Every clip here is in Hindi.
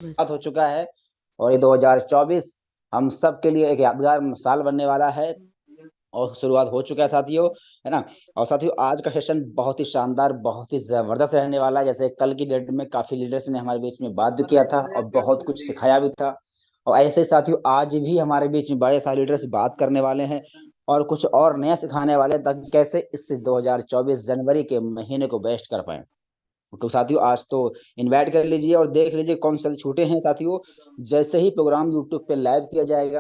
बात हो चुका है। और ये 2024 हम सब के लिए एक यादगार साल बनने वाला है और शुरुआत हो चुका है साथियों, है ना। और साथियों आज का सेशन बहुत ही शानदार, बहुत ही जबरदस्त रहने वाला है। जैसे कल की डेट में काफी लीडर्स ने हमारे बीच में बात भी किया था और बहुत कुछ सिखाया भी था। और ऐसे ही साथियों आज भी हमारे बीच में बड़े सारे लीडर्स बात करने वाले हैं और कुछ और नया सिखाने वाले हैं, ताकि कैसे इस 2024 जनवरी के महीने को बेस्ट कर पाए। तो साथियों आज तो इनवाइट कर लीजिए और देख लीजिए कौन सा छूटे हैं साथियों। जैसे ही प्रोग्राम यूट्यूब पे लाइव किया जाएगा,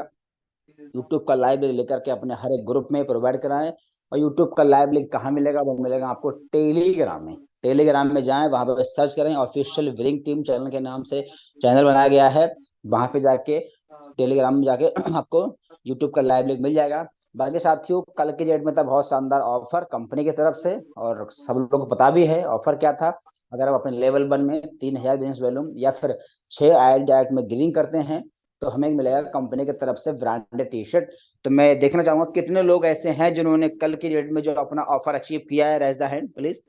यूट्यूब का लाइव लिंक लेकर के अपने हर एक ग्रुप में प्रोवाइड कराएं। और यूट्यूब का लाइव लिंक कहाँ मिलेगा? वो मिलेगा आपको टेलीग्राम में। टेलीग्राम में जाएं, वहां पर सर्च करें ऑफिशियल विनिंग टीम चैनल के नाम से चैनल बनाया गया है। वहां पे जाके टेलीग्राम में जाके आपको यूट्यूब का लाइव लिंक मिल जाएगा। बाकी साथियों कल के डेट में था बहुत शानदार ऑफर कंपनी की तरफ से, और सब लोगों को पता भी है ऑफर क्या था। अगर आप अपने लेवल 1 में 3000 बिजनेस वॉल्यूम या फिर 6 डायरेक्ट में ग्रीन करते हैं तो हमें मिलेगा कंपनी की तरफ से ब्रांडेड टी शर्ट। तो मैं देखना चाहूंगा कितने लोग ऐसे हैं जिन्होंने कल की डेट में जो अपना ऑफर अचीव किया है। Raise the hand please.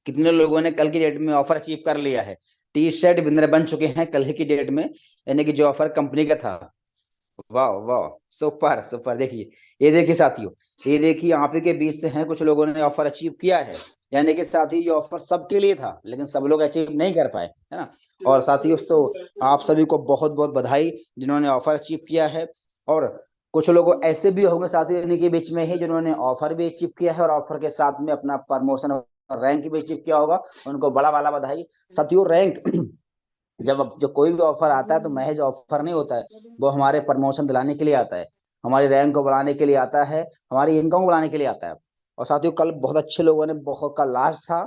कितने लोगों ने कल की डेट में ऑफर अचीव कर लिया है? टी शर्ट विनर बन चुके हैं कल की डेट में, यानी कि जो ऑफर कंपनी का था। वाह वाह, सुपर सुपर। देखिए, ये देखिए साथियों, ये देखिए आप ही के बीच से हैं कुछ लोगों ने ऑफर अचीव किया है। यानी कि साथी ये ऑफर सबके लिए था लेकिन सब लोग अचीव नहीं कर पाए, है ना। और साथियों तो आप सभी को बहुत बहुत बधाई जिन्होंने ऑफर अचीव किया है। और कुछ लोग ऐसे भी होंगे साथियों इनके बीच में ही जिन्होंने ऑफर भी अचीव किया है और ऑफर के साथ में अपना प्रमोशन और रैंक भी अचीव किया होगा। उनको बड़ा वाला बधाई साथियों। रैंक जो कोई भी ऑफर आता है तो महज ऑफर नहीं होता है, वो हमारे प्रमोशन दिलाने के लिए आता है, हमारी रैंक को बढ़ाने के लिए आता है, हमारी इनकम को बढ़ाने के लिए आता है। और साथियों कल बहुत अच्छे लोगों ने, बहुत का लास्ट था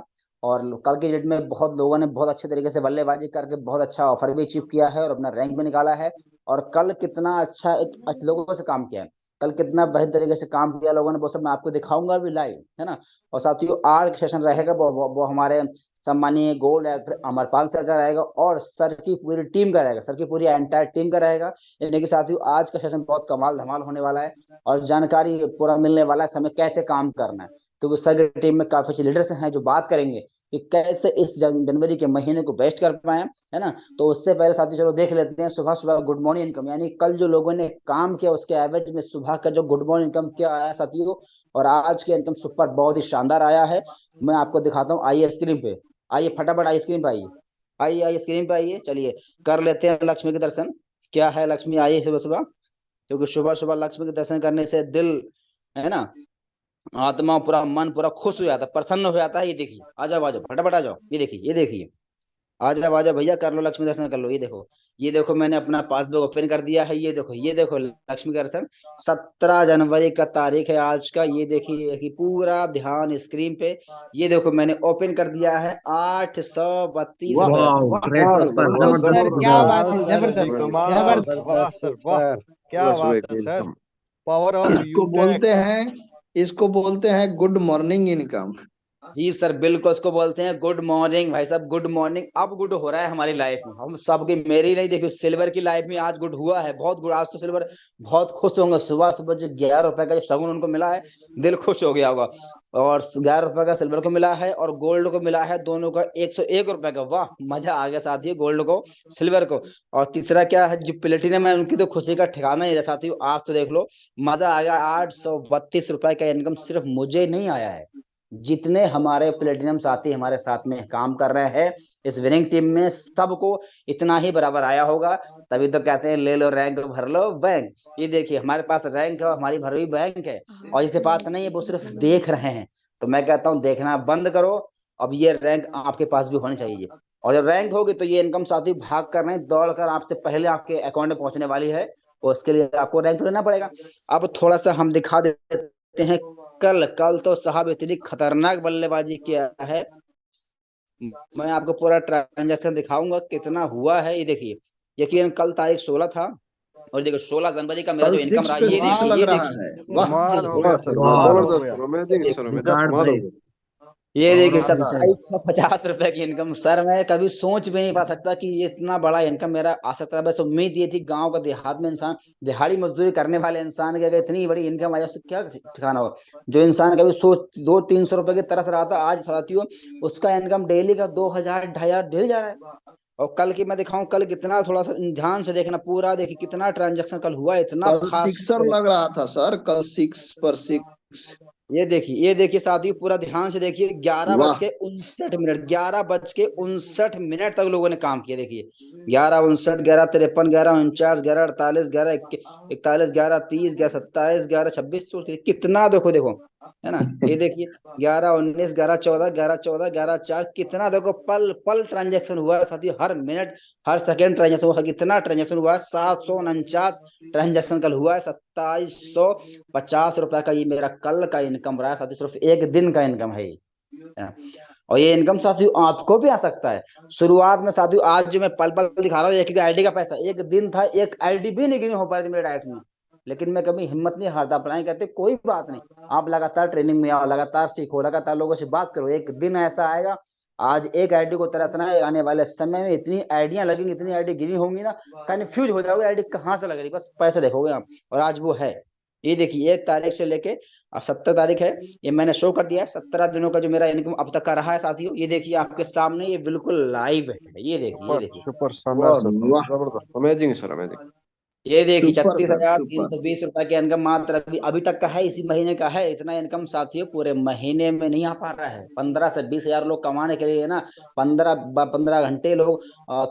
और कल की डेट में बहुत लोगों ने बहुत अच्छे तरीके से बल्लेबाजी करके बहुत अच्छा ऑफर भी अचीव किया है और अपना रैंक भी निकाला है। और कल कितना अच्छा एक लोगों से काम किया है, कल कितना बेहतर तरीके से काम किया लोगों ने, वो सब मैं आपको दिखाऊंगा भी लाइव, है ना। और साथियों आज सेशन रहेगा वो हमारे सम्मानीय गोल्ड एक्टर अमरपाल सर का रहेगा और सर की पूरी टीम का रहेगा, सर की पूरी एंटायर टीम का रहेगा। यानी कि साथियों आज का सेशन बहुत कमाल धमाल होने वाला है और जानकारी पूरा मिलने वाला है हमें कैसे काम करना है। तो सर की टीम में काफी अच्छे लीडर्स हैं जो बात करेंगे कि कैसे इस जनवरी के महीने को बेस्ट कर पाए, है ना। तो उससे पहले साथियों चलो देख लेते हैं सुबह सुबह गुड मॉर्निंग इनकम, यानी कल जो लोगों ने काम किया उसके एवरेज में सुबह का जो गुड मॉर्निंग इनकम क्या आया साथियों। और आज की इनकम सुपर बहुत ही शानदार आया है। मैं आपको दिखाता हूँ, आइए स्क्रीन पे, आइए फटाफट आइए स्क्रीन पे आइए, आइए आइए स्क्रीन पे आइए। चलिए कर लेते हैं लक्ष्मी के दर्शन। क्या है लक्ष्मी आई सुबह सुबह, क्योंकि सुबह सुबह लक्ष्मी के दर्शन करने से दिल, है ना, आत्मा पूरा मन पूरा खुश हो जाता है, प्रसन्न हो जाता है। ये देखिए, आ जाओ आ जाओ फटाफट आ जाओ, ये देखिए ये देखिए, आ जाओ भैया कर लो लक्ष्मी दर्शन कर लो। ये देखो, ये देखो मैंने अपना पासबुक ओपन कर दिया है। ये देखो लक्ष्मी का दर्शन 17 जनवरी का तारीख है आज का। ये देखिए, ये देखिए पूरा ध्यान स्क्रीन पे। ये देखो मैंने ओपन कर दिया है 832 रुपए। वाह, ग्रेट, वाह सुपर, वाह जबरदस्त, सर, क्या सुपर। बात है, सर जी जबरदस्त कमाल, वाह जबरदस्त। सर वाह, क्या सुबह बात है सर। एकदम। पावर ऑफ इसको यूटेक। बोलते हैं इसको बोलते हैं गुड मॉर्निंग इनकम। जी सर बिल्कुल, उसको बोलते हैं गुड मॉर्निंग। भाई साहब गुड मॉर्निंग अब गुड हो रहा है हमारी लाइफ में, हम सबकी, मेरी नहीं देखियो सिल्वर की लाइफ में आज गुड हुआ है, बहुत गुड। आज तो सिल्वर बहुत खुश होंगे, सुबह सुबह जो 11 रुपए का जो शगुन उनको मिला है, दिल खुश हो गया होगा। और 11 रुपए का सिल्वर को मिला है और गोल्ड को मिला है, दोनों का 101 रुपए का। वाह मजा आ गया साथियों, गोल्ड को सिल्वर को। और तीसरा क्या है जो प्लेटिनम है, उनकी तो खुशी का ठिकाना ही है साथियों। आज तो देख लो मजा आ गया, 832 रुपए का इनकम सिर्फ मुझे नहीं आया है, जितने हमारे प्लेटिनम साथी हमारे साथ में काम कर रहे हैं इस विनिंग टीम में सबको इतना ही बराबर आया होगा। तभी तो कहते हैं ले लो रैंक भर लो बैंक। ये देखिए हमारे पास रैंक है, हमारी भरी हुई बैंक है, और जिसके पास नहीं है वो सिर्फ देख रहे हैं। तो मैं कहता हूँ देखना बंद करो, अब ये रैंक आपके पास भी होनी चाहिए। और जब रैंक होगी तो ये इनकम साथी भाग कर नहीं, दौड़ कर आपसे पहले आपके अकाउंट में पहुंचने वाली है। और उसके लिए आपको रैंक तो लेना पड़ेगा। अब थोड़ा सा हम दिखा देते हैं। कल कल तो साहब इतनी खतरनाक बल्लेबाजी किया है, मैं आपको पूरा ट्रांजैक्शन दिखाऊंगा कितना हुआ है। ये देखिए, यकीन कल तारीख 16 था और देखो 16 जनवरी का मेरा कल जो इनकम सिक्स रहा, पे ये सिक्स देखिए लग ये रहा देखिए। है। वाह कमाल हो वाह, गया सर, वाह, कमाल हो जबरदस्त, गया। अमेजिंग सर, अमेजिंग, रिकॉर्ड कमाल हो ब्रेक। गया। ये देखिए शानदार। 2750 रुपए की इनकम सर, मैं कभी सोच भी नहीं पा सकता कि ये इतना बड़ा इनकम मेरा आ सकता है। बस उम्मीद ये थी, गांव का देहात में इंसान, दिहाड़ी मजदूरी करने वाले इंसान के अगर इतनी बड़ी इनकम आए उससे क्या ठिकाना होगा। जो इंसान कभी सोच 200-300 रुपए की तरस रहा था, आज साथियों उसका इनकम डेली का 2000 2500 डेली जा रहा है। और कल की मैं दिखाऊं, कल कितना, थोड़ा सा ध्यान से देखना पूरा, देखिए कितना ट्रांजैक्शन कल हुआ, इतना कल खास। सिक्सर लग रहा था सर, कल 6 पर 6। ये देखिए साथियों, पूरा ध्यान से देखिए, 11:59, 11:59 तक लोगों ने काम किया। देखिए 11:59, 11:53, 11:49, 11:48, 11:41, 11:30, 11:27, 11:26, कितना देखो देखो, है ना। ये देखिए 11:19, 11:14, 11:14, 11:04, कितना देखो, पल पल ट्रांजेक्शन हुआ है साथियों, हर मिनट हर सेकंड ट्रांजेक्शन हुआ। कितना ट्रांजेक्शन हुआ है, 749 ट्रांजेक्शन कल हुआ है, 2750 रुपए का ये मेरा कल का इनकम रहा है साथियों, सिर्फ एक दिन का इनकम है ये, है ना। और ये इनकम साथियों आपको भी आ सकता है। शुरुआत में साथियों, आज जो मैं पल पल दिखा रहा हूँ, एक आईडी का पैसा, एक दिन था एक आईडी भी नहीं गिनी हो पा रही थी मेरे डाइट में, लेकिन मैं कभी हिम्मत नहीं हारता, अप्लाई करते कोई बात नहीं। आप लगातार ट्रेनिंग में आओ, लगातार सीखो, लगातार लोगों से बात करो, एक दिन ऐसा आएगा, आज एक आईडी को तरसना है, आने वाले समय में इतनी आइडिया लगेंगी, इतनी आईडी गिनी होंगी ना, कंफ्यूज हो जाओगे आईडी कहाँ से लग रही, बस पैसे देखोगे आप। और आज वो है, ये देखिए 1 तारीख से लेके अब 17 तारीख है, ये मैंने शो कर दिया है 17 दिनों का जो मेरा इनकम अब तक का रहा है साथियों। ये देखिए आपके सामने, ये बिल्कुल लाइव है, ये देखिए, ये सुपर देखिए, सुपर शानदार वाह सर, वाह, जबरदस्त, अमेजिंग सर, अमेजिंग। ये देखिए सुपर छत्तीस सर हजार तीन सुपर। सौ बीस रुपए के इनकम मात्र अभी तक का है, इसी महीने का है। इतना इनकम साथियों पूरे महीने में नहीं आ पा रहा है। 15 से 20 हजार लोग कमाने के लिए ना, 15 घंटे लोग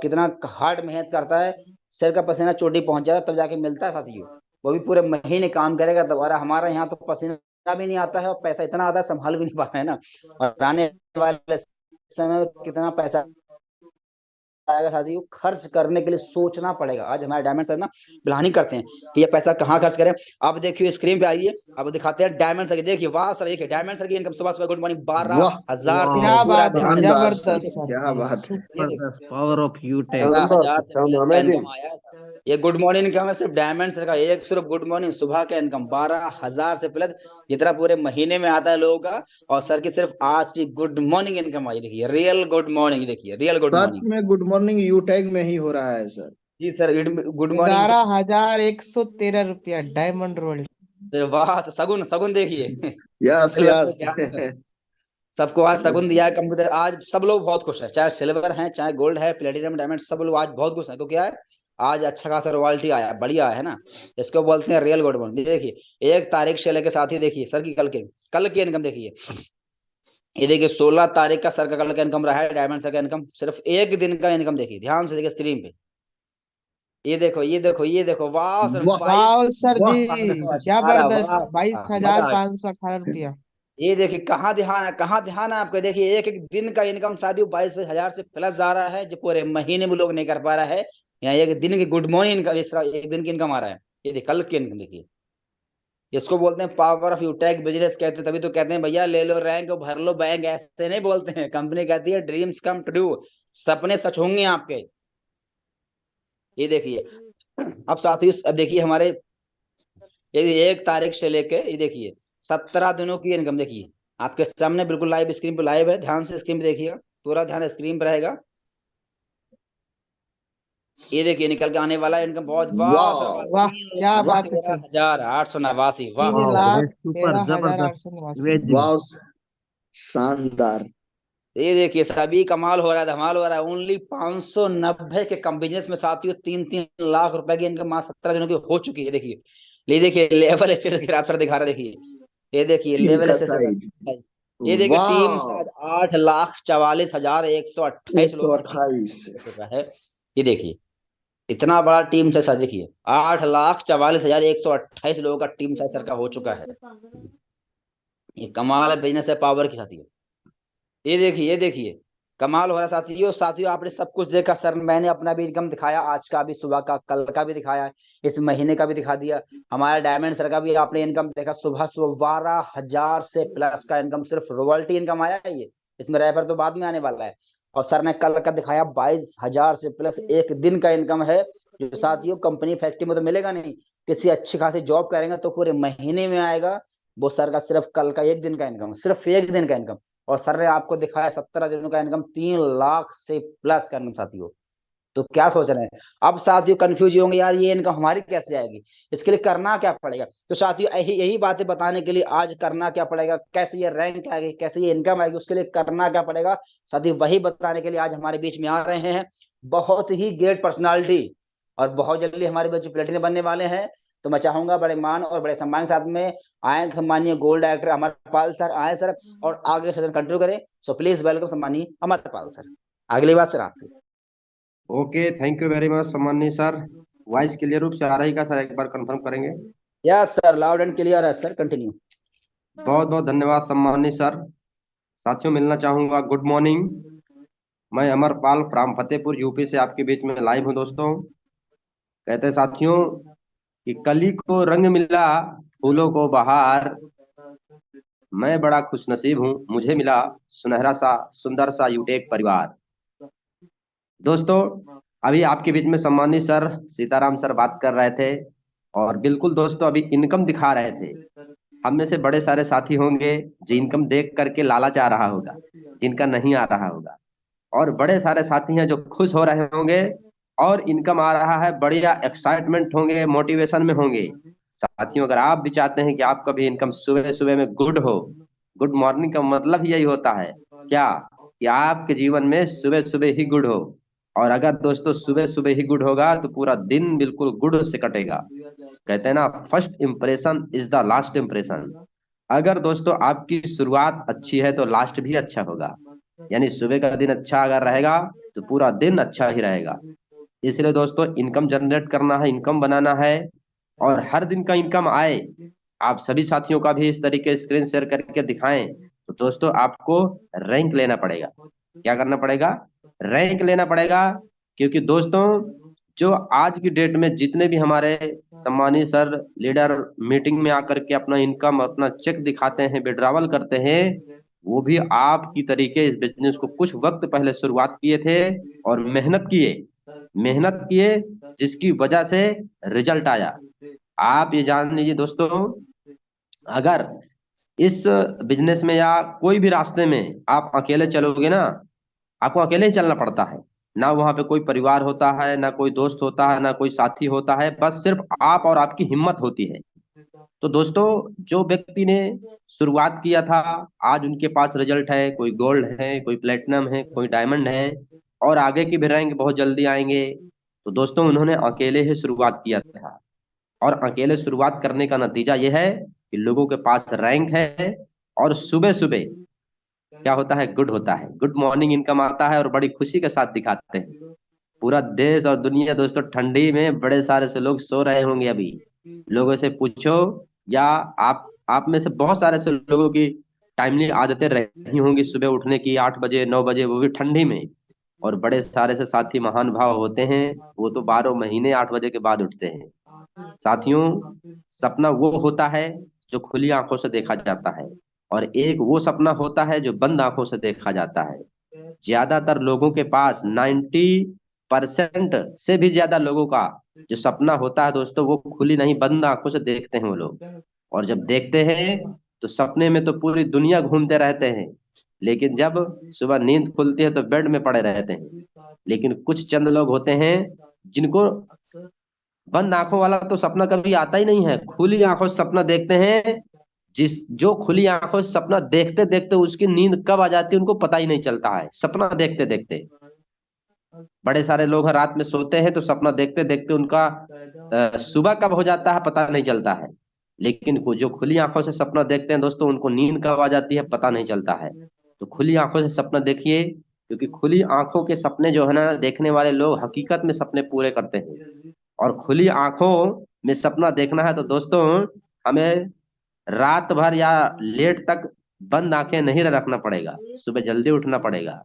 कितना हार्ड मेहनत करता है, सिर का पसीना चोटी पहुंच जाता है तब जाके मिलता है साथियों। वो भी पूरे महीने काम करेगा दोबारा, हमारा यहाँ तो पसीना भी नहीं आता है और पैसा इतना आता है संभाल भी नहीं पा रहे हैं ना। और आने वाले समय में कितना पैसा आएगा साथियों, खर्च करने के लिए सोचना पड़ेगा। आज हमारे डायमंड सर ना प्लानिंग करते हैं कि ये पैसा कहाँ खर्च करें। अब देखिए स्क्रीन पे आइए, अब दिखाते हैं डायमंड सर की। देखिए वाह सर, देखिए डायमंड सर की इनकम सुबह सुबह, गुड मॉर्निंग, वाह 12,000 से वाह, क्या पूरा बात है, ध्यान से शानदार देखिए, सर, जबरदस्त सर क्या जी, बात है। ये देखिए जबरदस्त पावर ऑफ यूटेक। शानदार 13,000 से शानदार, प्लस का अमेजिंग। इनकम आया है। ये गुड मॉर्निंग इनकम है सिर्फ डायमंड सर का, एक सिर्फ गुड मॉर्निंग सुबह का इनकम 12,000 से प्लस, जितना पूरे महीने में आता है लोगों का। और सर की सिर्फ आज की गुड मॉर्निंग इनकम आई, देखिए रियल गुड मॉर्निंग, देखिए रियल गुड सच मॉर्निंग। में गुड मॉर्निंग यूटैग में ही हो रहा है सर। जी सर, गुड मॉर्निंग। 11,113 रुपया डायमंड रोल्ड। वाह, सगुन सगुन देखिए यस सिल्वर पे यस। क्या है। सबको आज सगुन दिया है कंप्यूटर, आज सब लोग बहुत खुश है, चाहे सिल्वर है चाहे गोल्ड है प्लेटिनम डायमंड, सब लोग आज बहुत खुश है। तो क्या है, आज अच्छा खासा रॉयल्टी आया, बढ़िया है ना। इसको बोलते हैं रियल गोल्ड बॉन्ड। देखिए 1 तारीख से लेके साथ ही देखिए सर की कल की इनकम देखिए। ये देखिए 16 तारीख का सर का कल का इनकम रहा है, डायमंड सर का इनकम सिर्फ एक दिन का इनकम, देखिए ध्यान से देखिए स्क्रीन पे। ये देखो ये देखो ये देखो, वाह सर, वाह वाह सर जी, 22,518, जबरदस्त, वाह, बाईस मजा हजार आ पाँच सौ अठारह रुपया ये देखिए कहाँ ध्यान है, कहाँ ध्यान है आपका। देखिए एक एक दिन का इनकम शादी 22,000 से प्लस जा रहा है, जो पूरे महीने में लोग नहीं कर पा रहा है। यहाँ एक दिन की गुड मॉर्निंग इनकम, इसका एक दिन की इनकम आ रहा है। ये देखिए कल की इनकम देखिए, इसको बोलते हैं पावर ऑफ यूटेक बिजनेस, कहते हैं तभी तो कहते हैं भैया ले लो रैंक भर लो बैंक, ऐसे नहीं बोलते हैं। कंपनी कहती है ड्रीम्स कम ट्रू, सपने सच होंगे आपके। ये देखिए अब साथियों, अब देखिए हमारे, ये 1 तारीख से लेके ये देखिए 17 दिनों की इनकम देखिए आपके सामने, बिल्कुल लाइव स्क्रीन पे लाइव है, ध्यान से स्क्रीन पे देखिएगा, पूरा ध्यान स्क्रीन पे रहेगा। ये देखिए निकल के आने वाला इनकम बहुत, वाह सर, वाह वाह, तीन क्या लाख वाह बात है तेरह सर। हजार आठ सौ नवासी वाह तीन सर, लाख तेरह तेरह हजार आठ जबरदस्त, सौ नवासी अमेजिंग। वाह, शानदार। ये देखिए सभी कमाल हो रहा है, धमाल हो रहा है। ओनली 590 के कम बिजनेस में साथियों 3-3 लाख रुपए की इनकम मात्र 17 दिनों की हो चुकी है। देखिए ये देखिए लेवल स्टेटस ग्राफ सर दिखा रहा है, देखिए ये देखिए टीम लेवल का स्टेटस। साइज, ये देखिए टीम वाह, साइज 8,44,128 लोगों का टीम 128। हो चुका है। ये देखिए इतना बड़ा टीम साइज, देखिए 8,44,128 लोगों का टीम साइज सर का हो चुका है। ये कमाल है बिजनेस है पावर की साथियों। ये देखिए कमाल हो रहा है साथियों। साथियों आपने सब कुछ देखा सर, मैंने अपना भी इनकम दिखाया, आज का भी, सुबह का, कल का भी दिखाया, इस महीने का भी दिखा दिया। हमारा डायमंड सर का भी आपने इनकम देखा, सुबह सुबह 12,000 से प्लस का इनकम, सिर्फ रॉयल्टी इनकम आया है। ये इसमें रेफर तो बाद में आने वाला है। और सर ने कल का दिखाया 22,000 से प्लस एक दिन का इनकम है, जो साथियों कंपनी फैक्ट्री में तो मिलेगा नहीं, किसी अच्छी खासी जॉब करेंगे तो पूरे महीने में आएगा। वो सर का सिर्फ कल का एक दिन का इनकम, सिर्फ एक दिन का इनकम। और सर ने आपको दिखाया 17 दिनों का इनकम, 3 लाख से प्लस का इनकम साथियों। तो क्या सोच रहे हैं अब साथियों, कंफ्यूज होंगे यार ये इनकम हमारी कैसे आएगी, इसके लिए करना क्या पड़ेगा। तो साथियों यही यही बातें बताने के लिए आज करना क्या पड़ेगा, कैसे ये रैंक आएगी, कैसे ये इनकम आएगी, उसके लिए करना क्या पड़ेगा साथियों, वही बताने के लिए आज हमारे बीच में आ रहे हैं बहुत ही ग्रेट पर्सनालिटी, और बहुत जल्दी हमारे बच्चे प्लेटिनम बनने वाले हैं। तो मैं चाहूंगा बड़े मान और बड़े सम्मान के साथ में आए सम्मानीय गोल्ड डायरेक्टर अमरपाल सर आए सर, और आगे सेशन कंटिन्यू करें। सो प्लीज वेलकम सम्मानीय अमरपाल सर। अगली बात सर आपकी। Okay, thank you very much सम्मानीय सर। वॉइस क्लियर रूप से आ रही का सर, एक बार कंफर्म करेंगे? Yes sir, loud and clear है सर, कंटिन्यू। बहुत बहुत धन्यवाद सम्मानीय सर। साथियों, मिलना चाहूंगा गुड मॉर्निंग। मैं अमरपाल फ्राम फतेहपुर यूपी से आपके बीच में लाइव हूँ दोस्तों। कहते हैं साथियों कि कली को रंग मिला, फूलों को बहार, मैं बड़ा खुशनसीब हूँ, मुझे मिला सुनहरा सा सुंदर सा यूटेक परिवार। दोस्तों, अभी आपके बीच में सम्मानित सर सीताराम सर बात कर रहे थे, और बिल्कुल दोस्तों अभी इनकम दिखा रहे थे। हम में से बड़े सारे साथी होंगे जो इनकम देख करके लालच आ रहा होगा, जिनका नहीं आ रहा होगा, और बड़े सारे साथी हैं जो खुश हो रहे होंगे और इनकम आ रहा है, बढ़िया एक्साइटमेंट होंगे, मोटिवेशन में होंगे। साथियों, अगर आप भी चाहते हैं कि आपका भी इनकम सुबह सुबह में गुड हो, गुड मॉर्निंग का मतलब ही यही होता है क्या, कि आपके जीवन में सुबह सुबह ही गुड हो। और अगर दोस्तों सुबह सुबह ही गुड होगा तो पूरा दिन बिल्कुल गुड से कटेगा। कहते हैं ना, first impression is the last impression. अगर दोस्तों आपकी शुरुआत अच्छी है तो लास्ट भी अच्छा होगा। यानी सुबह का दिन अच्छा अगर रहेगा तो पूरा दिन अच्छा ही रहेगा। इसलिए दोस्तों इनकम जनरेट करना है, इनकम बनाना है, और हर दिन का इनकम आए। आप सभी साथियों का भी इस तरीके स्क्रीन शेयर करके दिखाएं। तो दोस्तों आपको रैंक लेना पड़ेगा। क्या करना पड़ेगा? रैंक लेना पड़ेगा। क्योंकि दोस्तों जो आज की डेट में जितने भी हमारे सम्मानित सर लीडर मीटिंग में आकर के अपना इनकम अपना चेक दिखाते हैं, विड्रॉवल करते हैं, वो भी आपकी तरीके इस बिजनेस को कुछ वक्त पहले शुरुआत किए थे और मेहनत किए जिसकी वजह से रिजल्ट आया। आप ये जान लीजिए दोस्तों, अगर इस बिजनेस में या कोई भी रास्ते में आप अकेले चलोगे ना, आपको अकेले ही चलना पड़ता है। ना वहां पे कोई परिवार होता है, ना कोई दोस्त होता है, ना कोई साथी होता है, बस सिर्फ आप और आपकी हिम्मत होती है। तो दोस्तों जो व्यक्ति ने शुरुआत किया था, आज उनके पास रिजल्ट है, कोई गोल्ड है, कोई प्लेटिनम है, कोई डायमंड है, और आगे की भी रैंक बहुत जल्दी आएंगे। तो दोस्तों उन्होंने अकेले ही शुरुआत किया था, और अकेले शुरुआत करने का नतीजा यह है कि लोगों के पास रैंक है, और सुबह सुबह क्या होता है? गुड होता है, गुड मॉर्निंग इनकम आता है, और बड़ी खुशी के साथ दिखाते हैं। पूरा देश और दुनिया दोस्तों ठंडी में बड़े सारे से लोग सो रहे होंगे अभी। लोगों से पूछो, या आप में से बहुत सारे से लोगों की टाइमली आदतें रही होंगी सुबह उठने की, 8 बजे 9 बजे, वो भी ठंडी में। और बड़े सारे से साथी महान भाव होते हैं, वो तो 12 महीने 8 बजे के बाद उठते हैं। साथियों, सपना वो होता है जो खुली आंखों से देखा जाता है, और एक वो सपना होता है जो बंद आंखों से देखा जाता है। ज्यादातर लोगों के पास 90% से भी ज्यादा लोगों का जो सपना होता है दोस्तों, वो खुली नहीं बंद आंखों से देखते हैं वो लोग। और जब देखते हैं तो सपने में तो पूरी दुनिया घूमते रहते हैं, लेकिन जब सुबह नींद खुलती है तो बेड में पड़े रहते हैं। लेकिन कुछ चंद लोग होते हैं जिनको बंद आंखों वाला तो सपना कभी आता ही नहीं है, खुली आंखों से सपना देखते हैं। जो खुली आंखों से सपना देखते देखते उसकी नींद कब आ जाती है उनको पता ही नहीं चलता है, सपना देखते देखते। बड़े सारे लोग हैं रात में सोते हैं तो सपना देखते देखते उनका सुबह कब हो जाता है पता नहीं चलता है। लेकिन जो खुली आंखों से सपना देखते हैं दोस्तों, उनको नींद कब आ जाती है पता नहीं चलता है। तो खुली आंखों से सपना देखिए, क्योंकि खुली आंखों के सपने जो है ना, देखने वाले लोग हकीकत में सपने पूरे करते हैं। और खुली आंखों में सपना देखना है तो दोस्तों हमें रात भर या लेट तक बंद आंखें नहीं रखना पड़ेगा, सुबह जल्दी उठना पड़ेगा।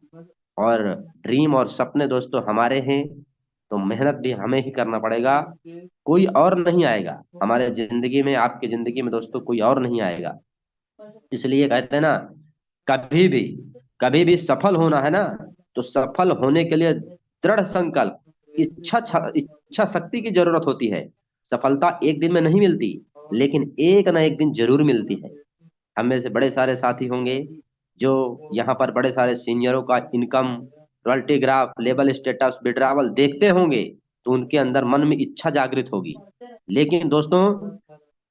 और ड्रीम और सपने दोस्तों हमारे हैं, तो मेहनत भी हमें ही करना पड़ेगा। कोई और नहीं आएगा हमारे जिंदगी में, आपकी जिंदगी में दोस्तों कोई और नहीं आएगा। इसलिए कहते हैं ना, कभी भी कभी भी सफल होना है ना, तो सफल होने के लिए दृढ़ संकल्प, इच्छा शक्ति की जरूरत होती है। सफलता एक दिन में नहीं मिलती, लेकिन एक ना एक दिन जरूर मिलती है। हम में से बड़े सारे साथी होंगे जो यहाँ पर बड़े सारे सीनियरों का income, royalty graph, level status, withdrawal देखते होंगे, तो उनके अंदर मन में इच्छा जागृत होगी। लेकिन दोस्तों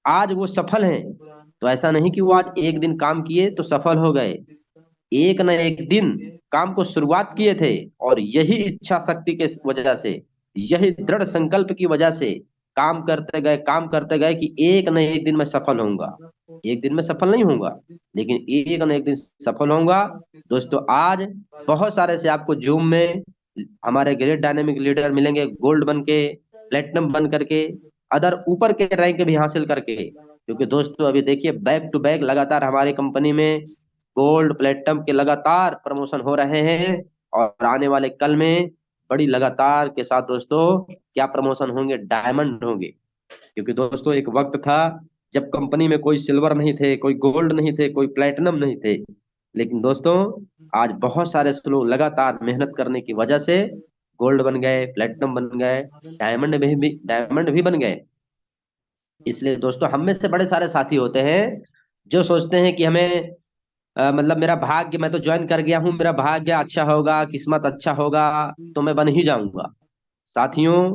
आज वो सफल हैं, तो ऐसा नहीं कि वो आज एक दिन काम किए तो सफल हो गए। एक न एक दिन काम को शुरुआत किए थे, और यही इच्छा शक्ति के वजह से, यही दृढ़ संकल्प की वजह से काम करते गए कि एक न एक दिन मैं सफल होऊंगा। एक दिन में सफल नहीं होऊंगा, लेकिन एक न एक दिन सफल होऊंगा। दोस्तों, आज बहुत सारे से आपको जूम में हमारे ग्रेट डायनेमिक लीडर मिलेंगे, गोल्ड बन के, प्लेटिनम बन करके, अदर ऊपर के रैंक भी हासिल करके। क्योंकि दोस्तों अभी देखिए, बैक टू बैक लगातार हमारी कंपनी में गोल्ड प्लेटिनम के लगातार प्रमोशन हो रहे हैं, और आने वाले कल में बड़ी लगातार के साथ दोस्तों क्या प्रमोशन होंगे, डायमंड होंगे। क्योंकि दोस्तों एक वक्त था जब कंपनी में कोई सिल्वर नहीं थे, कोई गोल्ड नहीं थे, कोई प्लेटिनम नहीं थे, लेकिन दोस्तों आज बहुत सारे लोग लगातार मेहनत करने की वजह से गोल्ड बन गए, प्लेटिनम बन गए, डायमंड भी बन गए। इसलिए दोस्तों हम में से बड़े सारे साथी होते हैं जो सोचते हैं कि हमें मतलब मेरा भाग्य, मैं तो ज्वाइन कर गया हूं, मेरा भाग्य अच्छा होगा, किस्मत अच्छा होगा तो मैं बन ही जाऊंगा। साथियों,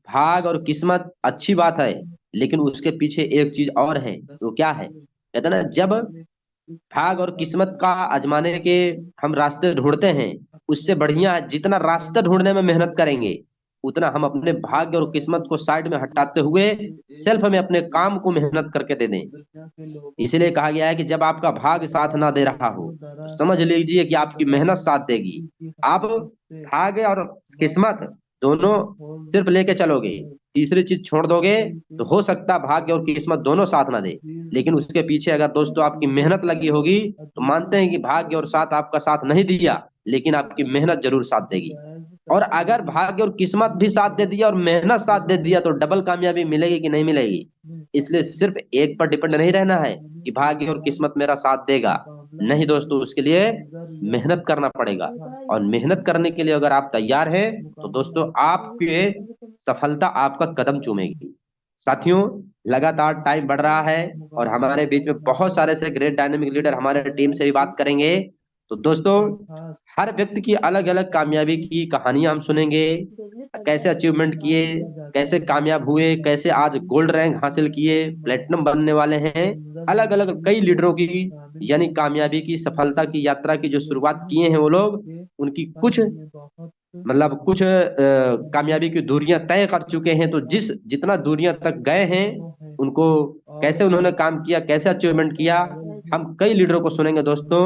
भाग और किस्मत अच्छी बात है, लेकिन उसके पीछे एक चीज और है। वो क्या है? कहते हैं ना, जब भाग और किस्मत का आजमाने के हम रास्ते ढूंढते हैं, उससे बढ़िया जितना रास्ते ढूंढने में मेहनत करेंगे, उतना हम अपने भाग्य और किस्मत को साइड में हटाते हुए सेल्फ में अपने काम को मेहनत करके दे दें। इसीलिए कहा गया है कि जब आपका भाग्य साथ ना दे रहा हो तो समझ लीजिए कि आपकी मेहनत साथ देगी। आप भाग्य और किस्मत दोनों सिर्फ लेके चलोगे, तीसरी चीज छोड़ दोगे, तो हो सकता है भाग्य और किस्मत दोनों साथ ना दे, लेकिन उसके पीछे अगर दोस्तों आपकी मेहनत लगी होगी तो मानते हैं कि भाग्य और साथ आपका साथ नहीं दिया, लेकिन आपकी मेहनत जरूर साथ देगी। और अगर भाग्य और किस्मत भी साथ दे दिया और मेहनत साथ दे दिया तो डबल कामयाबी मिलेगी कि नहीं मिलेगी। इसलिए सिर्फ एक पर डिपेंड नहीं रहना है कि भाग्य और किस्मत मेरा साथ देगा, नहीं दोस्तों, उसके लिए मेहनत करना पड़ेगा। और मेहनत करने के लिए अगर आप तैयार हैं तो दोस्तों आपके सफलता आपका कदम चूमेगी। साथियों, लगातार टाइम बढ़ रहा है और हमारे बीच में बहुत सारे से ग्रेट डायनेमिक लीडर हमारे टीम से भी बात करेंगे। तो दोस्तों, हर व्यक्ति की अलग अलग कामयाबी की कहानियां हम सुनेंगे, कैसे अचीवमेंट किए, कैसे कामयाब हुए, कैसे आज गोल्ड रैंक हासिल किए, प्लेटिनम बनने वाले हैं। अलग अलग कई लीडरों की यानी कामयाबी की, सफलता की यात्रा की जो शुरुआत किए हैं वो लोग, उनकी कुछ कुछ कामयाबी की दूरियां तय कर चुके हैं। तो जितना दूरियां तक गए हैं, उनको कैसे उन्होंने काम किया, कैसे अचीवमेंट किया, हम कई लीडरों को सुनेंगे दोस्तों।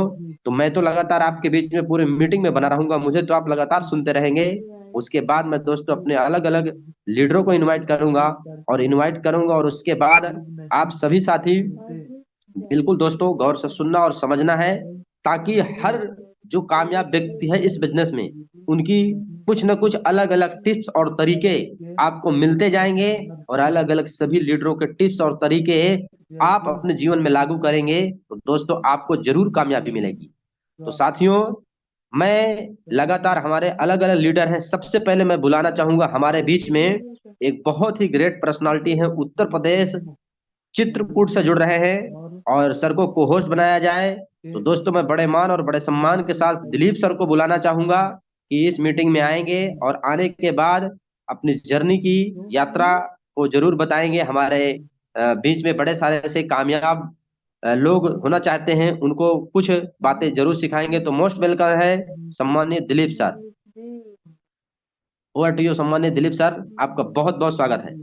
तो मैं तो लगातार आपके बीच में पूरे मीटिंग में बना रहूंगा, मुझे तो आप लगातार सुनते रहेंगे। उसके बाद मैं दोस्तों अपने अलग अलग लीडरों को इनवाइट करूंगा और उसके बाद आप सभी साथी बिल्कुल दोस्तों गौर से सुनना और समझना है, ताकि हर जो कामयाब व्यक्ति है इस बिजनेस में, उनकी कुछ न कुछ अलग अलग टिप्स और तरीके आपको मिलते जाएंगे, और अलग अलग सभी लीडरों के टिप्स और तरीके आप अपने जीवन में लागू करेंगे तो दोस्तों आपको जरूर कामयाबी मिलेगी। तो साथियों, मैं लगातार हमारे अलग अलग लीडर हैं, सबसे पहले मैं बुलाना चाहूंगा हमारे बीच में एक बहुत ही ग्रेट पर्सनालिटी है, उत्तर प्रदेश चित्रकूट से जुड़ रहे हैं और सर को को होस्ट बनाया जाए। तो दोस्तों मैं बड़े मान और बड़े सम्मान के साथ दिलीप सर को बुलाना चाहूंगा कि इस मीटिंग में आएंगे और आने के बाद अपनी जर्नी की यात्रा को जरूर बताएंगे। हमारे बीच में बड़े सारे ऐसे कामयाब लोग होना चाहते हैं, उनको कुछ बातें जरूर सिखाएंगे। तो मोस्ट वेलकम है सम्मानित Dilip sir. Over to you सम्मानित दिलीप सर, आपका बहुत बहुत स्वागत है।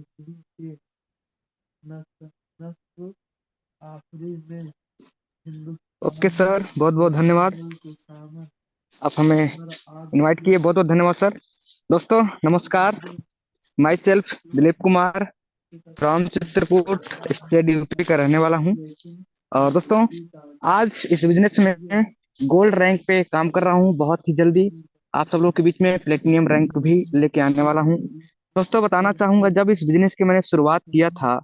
ओके सर, बहुत बहुत धन्यवाद। आप हमें इनवाइट किए, बहुत बहुत धन्यवाद सर। दोस्तों नमस्कार, my self Dilip Kumar from Chitrakoot state UP का रहने वाला हूँ। और दोस्तों आज इस बिजनेस में गोल्ड रैंक पे काम कर रहा हूँ। बहुत ही जल्दी आप सब लोग के बीच में प्लेटिनियम रैंक भी लेके आने वाला हूँ। दोस्तों बताना चाहूंगा, जब इस बिजनेस की मैंने शुरुआत किया था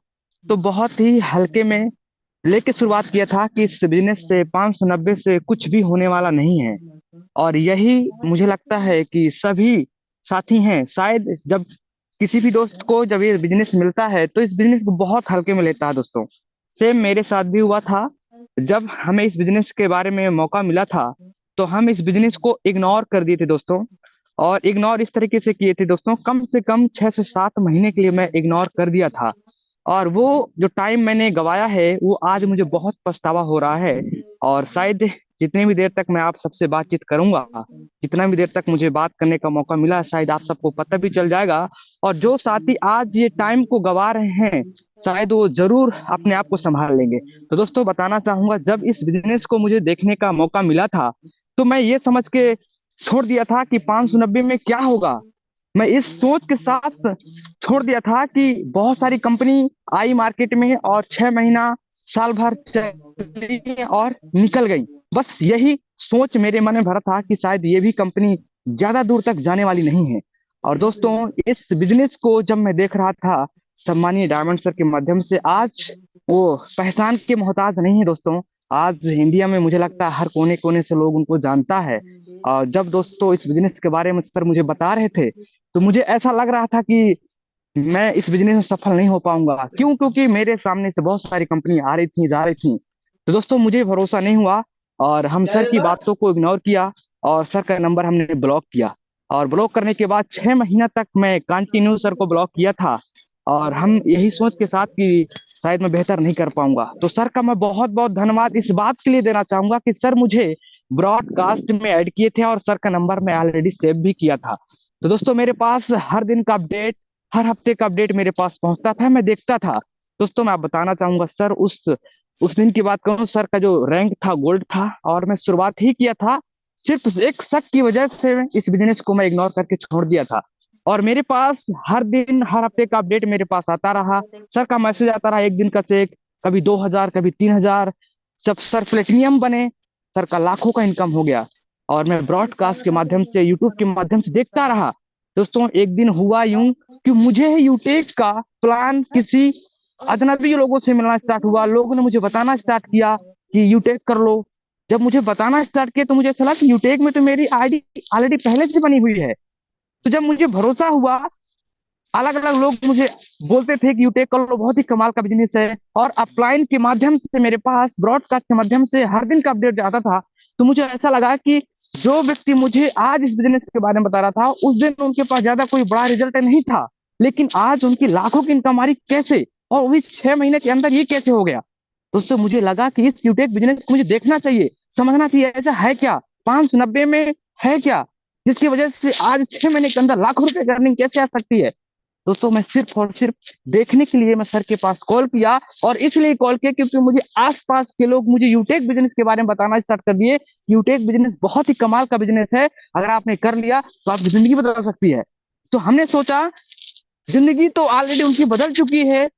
तो बहुत ही हल्के में लेके शुरुआत किया था कि इस बिजनेस से 590 से कुछ भी होने वाला नहीं है। और यही मुझे लगता है कि सभी साथी हैं, शायद जब किसी भी दोस्त को जब ये बिजनेस मिलता है तो इस बिजनेस को बहुत हल्के में लेता है। दोस्तों सेम मेरे साथ भी हुआ था। जब हमें इस बिजनेस के बारे में मौका मिला था तो हम इस बिजनेस को इग्नोर कर दिए थे दोस्तों। और इग्नोर इस तरीके से किए थे दोस्तों, कम से कम 6 से 7 महीने के लिए मैं इग्नोर कर दिया था। और वो जो टाइम मैंने गवाया है वो आज मुझे बहुत पछतावा हो रहा है। और शायद जितनी भी देर तक मैं आप सबसे बातचीत करूंगा, जितना भी देर तक मुझे बात करने का मौका मिला, शायद आप सबको पता भी चल जाएगा। और जो साथी आज ये टाइम को गवा रहे हैं, शायद वो जरूर अपने आप को संभाल लेंगे। तो दोस्तों बताना चाहूंगा, जब इस बिजनेस को मुझे देखने का मौका मिला था तो मैं ये समझ के छोड़ दिया था कि 590 में क्या होगा। मैं इस सोच के साथ छोड़ दिया था कि बहुत सारी कंपनी आई मार्केट में और 6 महीना साल भर चली और निकल गई। बस यही सोच मेरे मन में भरा था कि शायद ये भी कंपनी ज्यादा दूर तक जाने वाली नहीं है। और दोस्तों इस बिजनेस को जब मैं देख रहा था सम्मानीय डायमंड सर के माध्यम से, आज वो पहचान के मोहताज नहीं है दोस्तों। आज इंडिया में मुझे लगता है हर कोने कोने से लोग उनको जानता है। और जब दोस्तों इस बिजनेस के बारे में सर मुझे बता रहे थे तो मुझे ऐसा लग रहा था कि मैं इस बिजनेस में सफल नहीं हो पाऊंगा। क्यों? क्योंकि मेरे सामने से बहुत सारी कंपनी आ रही थी, जा रही थी। तो दोस्तों मुझे भरोसा नहीं हुआ और हम सर की बातों को इग्नोर किया और सर का नंबर हमने ब्लॉक किया। और ब्लॉक करने के बाद 6 महीना तक मैं कंटिन्यू सर को ब्लॉक किया था और हम यही सोच के साथ कि शायद मैं बेहतर नहीं कर पाऊंगा। तो सर का मैं बहुत बहुत धन्यवाद इस बात के लिए देना चाहूंगा कि सर मुझे ब्रॉडकास्ट में ऐड किए थे और सर का नंबर मैं ऑलरेडी सेव भी किया था। तो दोस्तों मेरे पास हर दिन का अपडेट, हर हफ्ते का अपडेट मेरे पास पहुंचता था, मैं देखता था। दोस्तों मैं आप बताना चाहूंगा सर, उस दिन की बात करूं, सर का जो रैंक था गोल्ड था और मैं शुरुआत ही किया था। सिर्फ एक शक की वजह से इस बिजनेस को मैं इग्नोर करके छोड़ दिया था। और मेरे पास हर दिन हर हफ्ते का अपडेट मेरे पास आता रहा, सर का मैसेज आता रहा, एक दिन का चेक, कभी 2000 कभी 3000। जब सर प्लेटिनियम बने, सर का लाखों का इनकम हो गया और मैं ब्रॉडकास्ट के माध्यम से, यूट्यूब के माध्यम से देखता रहा। दोस्तों एक दिन हुआ यूं कि मुझे यूटेक का प्लान किसी अजनबी लोगों से मिलना स्टार्ट हुआ। लोगों ने मुझे बताना स्टार्ट किया कि यूटेक कर लो। जब मुझे बताना स्टार्ट किया तो मुझे ऐसा लगा कि यूटेक में तो मेरी आईडी ऑलरेडी पहले से बनी हुई है। तो जब मुझे भरोसा हुआ, अलग अलग लोग मुझे बोलते थे कि यूटेक कर लो, बहुत ही कमाल का बिजनेस है। और अपलाइन के माध्यम से मेरे पास ब्रॉडकास्ट के माध्यम से हर दिन का अपडेट आता था। तो मुझे ऐसा लगा कि जो व्यक्ति मुझे आज इस बिजनेस के बारे में बता रहा था, उस दिन उनके पास ज्यादा कोई बड़ा रिजल्ट नहीं था, लेकिन आज उनकी लाखों की इनकम आ रही, कैसे? और वो भी 6 महीने के अंदर ये कैसे हो गया? दोस्तों मुझे लगा कि इस यूटेक बिजनेस को मुझे देखना चाहिए, समझना चाहिए, ऐसा है क्या 590 में, है क्या जिसकी वजह से आज 6 महीने के अंदर लाखों रुपए की अर्निंग कैसे आ सकती है। दोस्तों मैं सिर्फ और सिर्फ देखने के लिए मैं सर के पास कॉल किया, और इसलिए कॉल किया क्योंकि मुझे आसपास के लोग मुझे यूटेक बिजनेस के बारे में बताना स्टार्ट कर दिए। यूटेक बिजनेस बहुत ही कमाल का बिजनेस है, अगर आपने कर लिया तो आपकी जिंदगी बदल सकती है। तो हमने सोचा जिंदगी तो ऑलरेडी उनकी बदल चुकी है,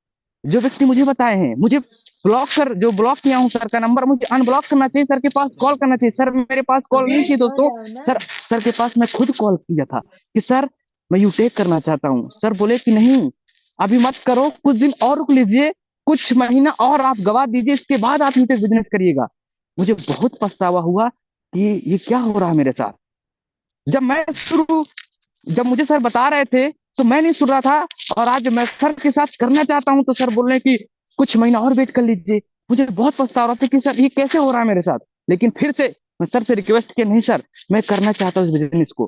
जो व्यक्ति मुझे बताए हैं। मुझे जो ब्लॉक किया हूँ सर का नंबर, मुझे अनब्लॉक करना चाहिए, सर के पास कॉल करना चाहिए। सर मेरे पास कॉल नहीं थी दोस्तों, सर के पास मैं खुद कॉल किया था कि सर मैं यूटेक करना चाहता हूँ। सर बोले कि नहीं अभी मत करो, कुछ दिन और रुक लीजिए, कुछ महीना और आप गवा दीजिए, इसके बाद आप यूटेक बिजनेस करिएगा। मुझे बहुत पछतावा हुआ कि ये क्या हो रहा है मेरे साथ। जब मुझे सर बता रहे थे तो मैं नहीं सुन रहा था, और आज मैं सर के साथ करना चाहता हूं तो सर बोल रहे हैं कि कुछ महीना और वेट कर लीजिए। मुझे बहुत पछतावा रहा था कि सर ये कैसे हो रहा है मेरे साथ। लेकिन फिर से मैं सर से रिक्वेस्ट किया, नहीं सर मैं करना चाहता हूँ इस बिजनेस को,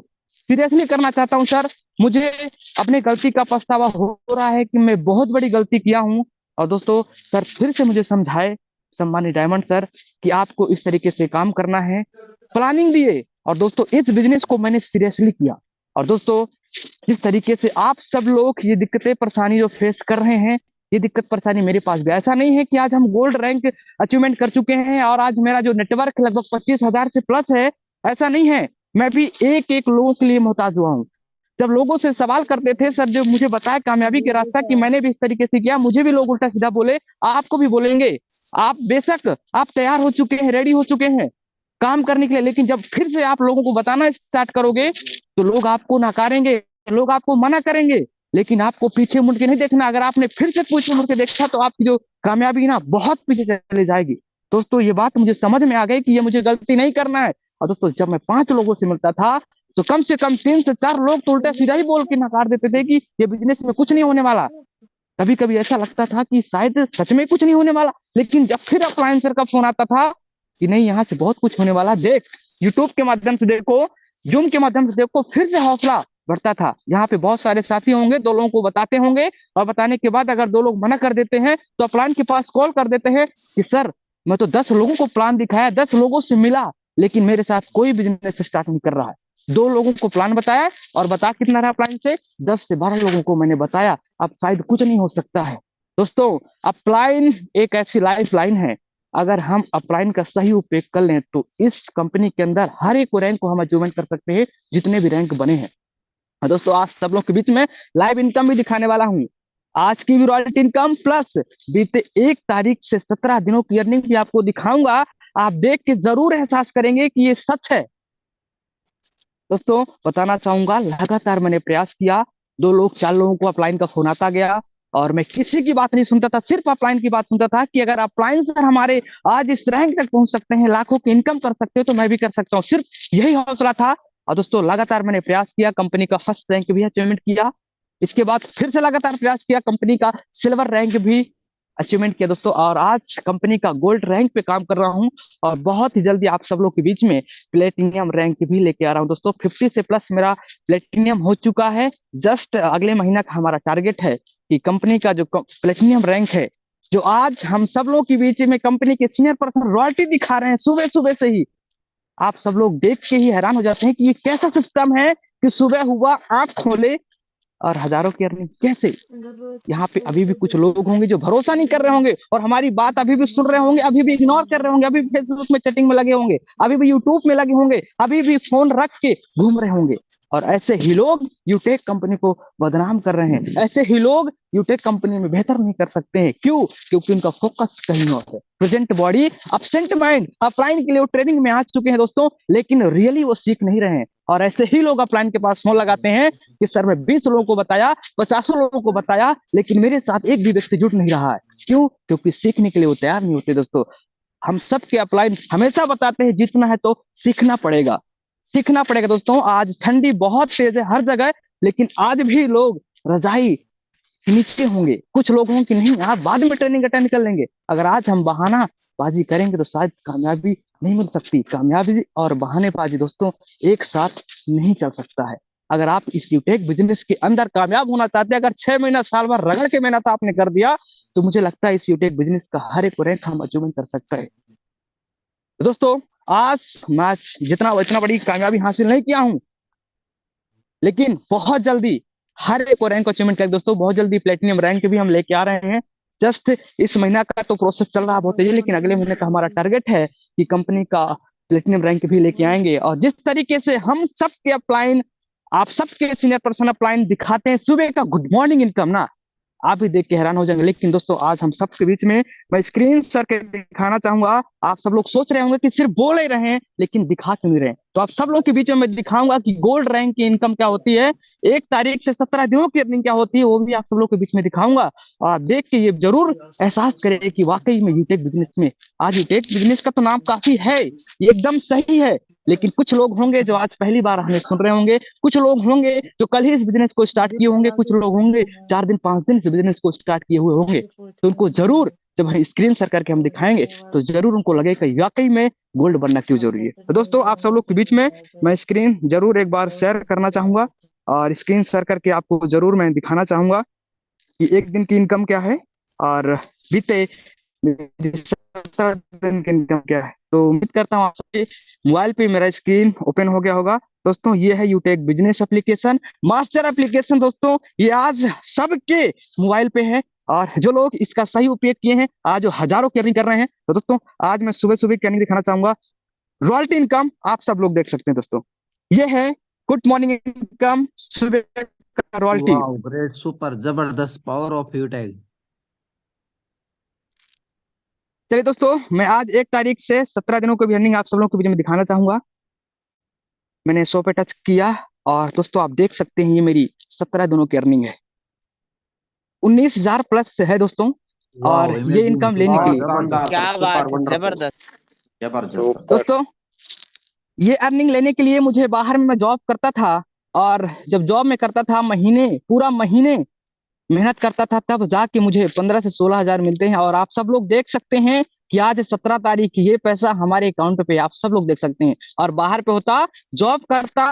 सीरियसली करना चाहता हूँ सर। मुझे अपनी गलती का पछतावा हो रहा है कि मैं बहुत बड़ी गलती किया हूँ। और दोस्तों सर फिर से मुझे समझाए, सम्मानित डायमंड सर, कि आपको इस तरीके से काम करना है, प्लानिंग दिए। और दोस्तों इस बिजनेस को मैंने सीरियसली किया। और दोस्तों जिस तरीके से आप सब लोग ये दिक्कतें परेशानी जो फेस कर रहे हैं, ये दिक्कत परेशानी मेरे पास भी। ऐसा नहीं है कि आज हम गोल्ड रैंक अचीवमेंट कर चुके हैं और आज मेरा जो नेटवर्क लगभग 25,000 से प्लस है, ऐसा नहीं है। मैं भी एक एक लोगों के लिए मोहताज हुआ हूँ। जब लोगों से सवाल करते थे सर, जो मुझे बताया कामयाबी के रास्ता, कि मैंने भी इस तरीके से किया, मुझे भी लोग उल्टा सीधा बोले, आपको भी बोलेंगे। आप बेशक आप तैयार हो चुके हैं, रेडी हो चुके हैं काम करने के लिए, लेकिन जब फिर से आप लोगों को बताना स्टार्ट करोगे तो लोग आपको नकारेंगे, लोग आपको मना करेंगे। लेकिन आपको पीछे मुड़ के नहीं देखना। अगर आपने फिर से पीछे मुड़ के देखा तो आपकी जो कामयाबी ना बहुत पीछे चली जाएगी। दोस्तों ये बात मुझे समझ में आ गई कि ये मुझे गलती नहीं करना है। और दोस्तों जब मैं 5 लोगों से मिलता था तो कम से कम 3 से 4 लोग तो उल्टा सीधा ही बोल के नकार देते थे कि ये बिजनेस में कुछ नहीं होने वाला। कभी कभी ऐसा लगता था कि शायद सच में कुछ नहीं होने वाला, लेकिन जब फिर अपलाइन सर का फोन आता था कि नहीं यहाँ से बहुत कुछ होने वाला, देख यूट्यूब के माध्यम से देखो, जूम के माध्यम से देखो, फिर से हौसला बढ़ता था। यहाँ पे बहुत सारे साथी होंगे, 2 लोगों को बताते होंगे, और बताने के बाद अगर 2 लोग मना कर देते हैं तो अपलाइन के पास कॉल कर देते हैं कि सर मैं तो 10 लोगों को प्लान दिखाया, 10 लोगों से मिला, लेकिन मेरे साथ कोई बिजनेस स्टार्ट नहीं कर रहा है। 2 लोगों को प्लान बताया और बता कितना रहा प्लान से 10 से 12 लोगों को मैंने बताया, अब शायद कुछ नहीं हो सकता है। दोस्तों अपलाइन एक ऐसी लाइफ लाइन है, अगर हम अपलाइन का सही उपयोग कर लें तो इस कंपनी के अंदर हर एक रैंक को हम अचीवमेंट कर सकते हैं, जितने भी रैंक बने हैं। दोस्तों आज सब लोग के बीच में लाइव इनकम भी दिखाने वाला हूँ, आज की भी रॉयल्टी इनकम प्लस बीते 1 तारीख से 17 दिनों की अर्निंग भी आपको दिखाऊंगा। आप देख के जरूर एहसास करेंगे कि ये सच है। दोस्तों बताना चाहूंगा, लगातार मैंने प्रयास किया, 2 लोग 4 लोगों को अपलाइन का फोन आता गया और मैं किसी की बात नहीं सुनता था, सिर्फ अपलाइन की बात सुनता था कि अगर अपलाइन सर हमारे आज इस रैंक तक पहुंच सकते हैं, लाखों की इनकम कर सकते हो, तो मैं भी कर सकता हूँ। सिर्फ यही हौसला था। और दोस्तों लगातार मैंने प्रयास किया, कंपनी का फर्स्ट रैंक भी अचीवमेंट किया, इसके बाद फिर से लगातार प्रयास किया, कंपनी का सिल्वर रैंक भी अचीवमेंट किया दोस्तों, और आज कंपनी का गोल्ड रैंक पे काम कर रहा हूं और बहुत ही जल्दी आप सब लोग के बीच में प्लेटिनियम रैंक भी लेके आ रहा हूं। दोस्तों 50 से प्लस मेरा प्लेटिनियम हो चुका है। जस्ट अगले महीना का हमारा टारगेट है कि कंपनी का जो प्लेटिनियम रैंक है, जो आज हम सब लोग के बीच में कंपनी के सीनियर पर्सन रॉयल्टी दिखा रहे हैं सुबह सुबह से ही, आप सब लोग देख के ही हैरान हो जाते हैं कि ये कैसा सिस्टम है कि सुबह हुआ आंख खोले और हजारों की अर्निंग कैसे। यहाँ पे अभी भी कुछ लोग होंगे जो भरोसा नहीं कर रहे होंगे और हमारी बात अभी भी सुन रहे होंगे, अभी भी इग्नोर कर रहे होंगे, अभी भी फेसबुक में चैटिंग में लगे होंगे, अभी भी यूट्यूब में लगे होंगे, अभी भी फोन रख के घूम रहे होंगे। और ऐसे ही लोग यूटेक कंपनी को बदनाम कर रहे हैं, ऐसे ही लोग यूटेक कंपनी में बेहतर नहीं कर सकते हैं। क्यों? क्योंकि उनका फोकस कहीं और है। Present body absent mind. Upline के लिए वो ट्रेनिंग में आ चुके हैं दोस्तों, लेकिन रियली वो सीख नहीं रहे हैं। और ऐसे ही लोग अपलाइन के पास फोन लगाते हैं कि सर मैं 20 लोगों को बताया, 50 लोगों को बताया, लेकिन मेरे साथ एक भी व्यक्ति जुट नहीं रहा है। क्यों? क्योंकि सीखने के लिए वो तैयार नहीं होते। दोस्तों हम सब के अपलाइन हमेशा बताते हैं जीतना है तो सीखना पड़ेगा, सीखना पड़ेगा। दोस्तों आज ठंडी बहुत तेज है हर जगह, लेकिन आज भी लोग रजाई नीचे होंगे। कुछ लोग होंगे कि नहीं आप बाद में ट्रेनिंग अटेंड कर लेंगे। अगर आज हम बहानाबाजी करेंगे तो शायद कामयाबी नहीं मिल सकती। कामयाबी और बहानेबाजी दोस्तों एक साथ नहीं चल सकता है। अगर आप इस यूटेक बिजनेस के अंदर कामयाब होना चाहते हैं, अगर 6 महीना साल भर रगड़ के मेहनत आपने कर दिया, तो मुझे लगता है इस यूटेक बिजनेस का हर एक रैंक हम अचीवमेंट कर सकते हैं। दोस्तों आज मैं इतना बड़ी कामयाबी हासिल नहीं किया हूं, लेकिन बहुत जल्दी हर एक रैंक अचीवमेंट करेंगे। दोस्तों बहुत जल्दी प्लेटिनियम रैंक भी हम लेके आ रहे हैं। जस्ट इस महीना का तो प्रोसेस चल रहा बहुत तेजी, लेकिन अगले महीने का हमारा टारगेट है कि कंपनी का प्लेटिनियम रैंक भी लेके आएंगे। और जिस तरीके से हम सबके अपलाइन, आप सबके सीनियर पर्सन अपलाइन दिखाते हैं सुबह का गुड मॉर्निंग इनकम ना, आप भी देख के हैरान हो जाएंगे। लेकिन दोस्तों आज हम सबके बीच में मैं स्क्रीन सर के दिखाना चाहूंगा। आप सब लोग सोच रहे होंगे कि सिर्फ बोल ही रहे हैं लेकिन दिखा क्यों नहीं रहे, तो आप सब लोग के बीच में मैं दिखाऊंगा कि गोल्ड रैंक की इनकम क्या होती है, 1 तारीख से 17 दिनों की अर्निंग क्या होती है, वो भी आप सब लोग के बीच में दिखाऊंगा। और आप देख के ये जरूर एहसास करें कि वाकई में यूटेक बिजनेस में, आज यूटेक बिजनेस का तो नाम काफी है, ये एकदम सही है, लेकिन कुछ लोग होंगे जो आज पहली बार हमें सुन रहे होंगे, कुछ लोग होंगे जो कल ही इस बिजनेस को स्टार्ट किए होंगे, कुछ लोग होंगे 4 दिन 5 दिन से बिजनेस को स्टार्ट किए हुए होंगे। तो उनको जरूर जब हम स्क्रीन शेयर करके हम दिखाएंगे तो जरूर उनको लगेगा वाकई में गोल्ड बनना क्यों जरूरी है। तो दोस्तों आप सब लोग के बीच में मैं स्क्रीन जरूर एक बार शेयर करना चाहूंगा और स्क्रीन शेयर करके आपको जरूर मैं दिखाना चाहूंगा कि 1 दिन की इनकम क्या है और बीते 17 दिन की इनकम क्या है। तो उम्मीद करता हूँ आप सबके मोबाइल पे मेरा स्क्रीन ओपन हो गया होगा। दोस्तों ये है यूटेक बिजनेस एप्लीकेशन, मास्टर एप्लीकेशन। दोस्तों ये आज सबके मोबाइल पे है और जो लोग इसका सही उपयोग किए हैं आज जो हजारों की अर्निंग कर रहे हैं। तो दोस्तों आज मैं सुबह सुबह की अर्निंग दिखाना चाहूंगा। रॉयल्टी इनकम आप सब लोग देख सकते हैं। दोस्तों ये है गुड मॉर्निंग इनकम, सुबह का रॉयल्टी। ग्रेट, सुपर, जबरदस्त, पावर ऑफ यूटेक। चलिए दोस्तों मैं आज 1 तारीख से 17 दिनों की भी अर्निंग आप सब लोगों के बीच में दिखाना चाहूंगा। मैंने 100 पे टच किया और दोस्तों आप देख सकते हैं ये मेरी 17 दिनों की अर्निंग है, 19,000 प्लस है दोस्तों। और ये इनकम लेने के लिए क्या बात है, जबरदस्त जबरदस्त। दोस्तों ये अर्निंग लेने के लिए मुझे बाहर में मैं जॉब करता था और जब जॉब में करता था पूरा महीने मेहनत करता था, तब जाके मुझे 15 से 16 हजार मिलते हैं। और आप सब लोग देख सकते हैं कि आज 17 तारीख ये पैसा हमारे अकाउंट पे आप सब लोग देख सकते हैं। और बाहर पे होता, जॉब करता,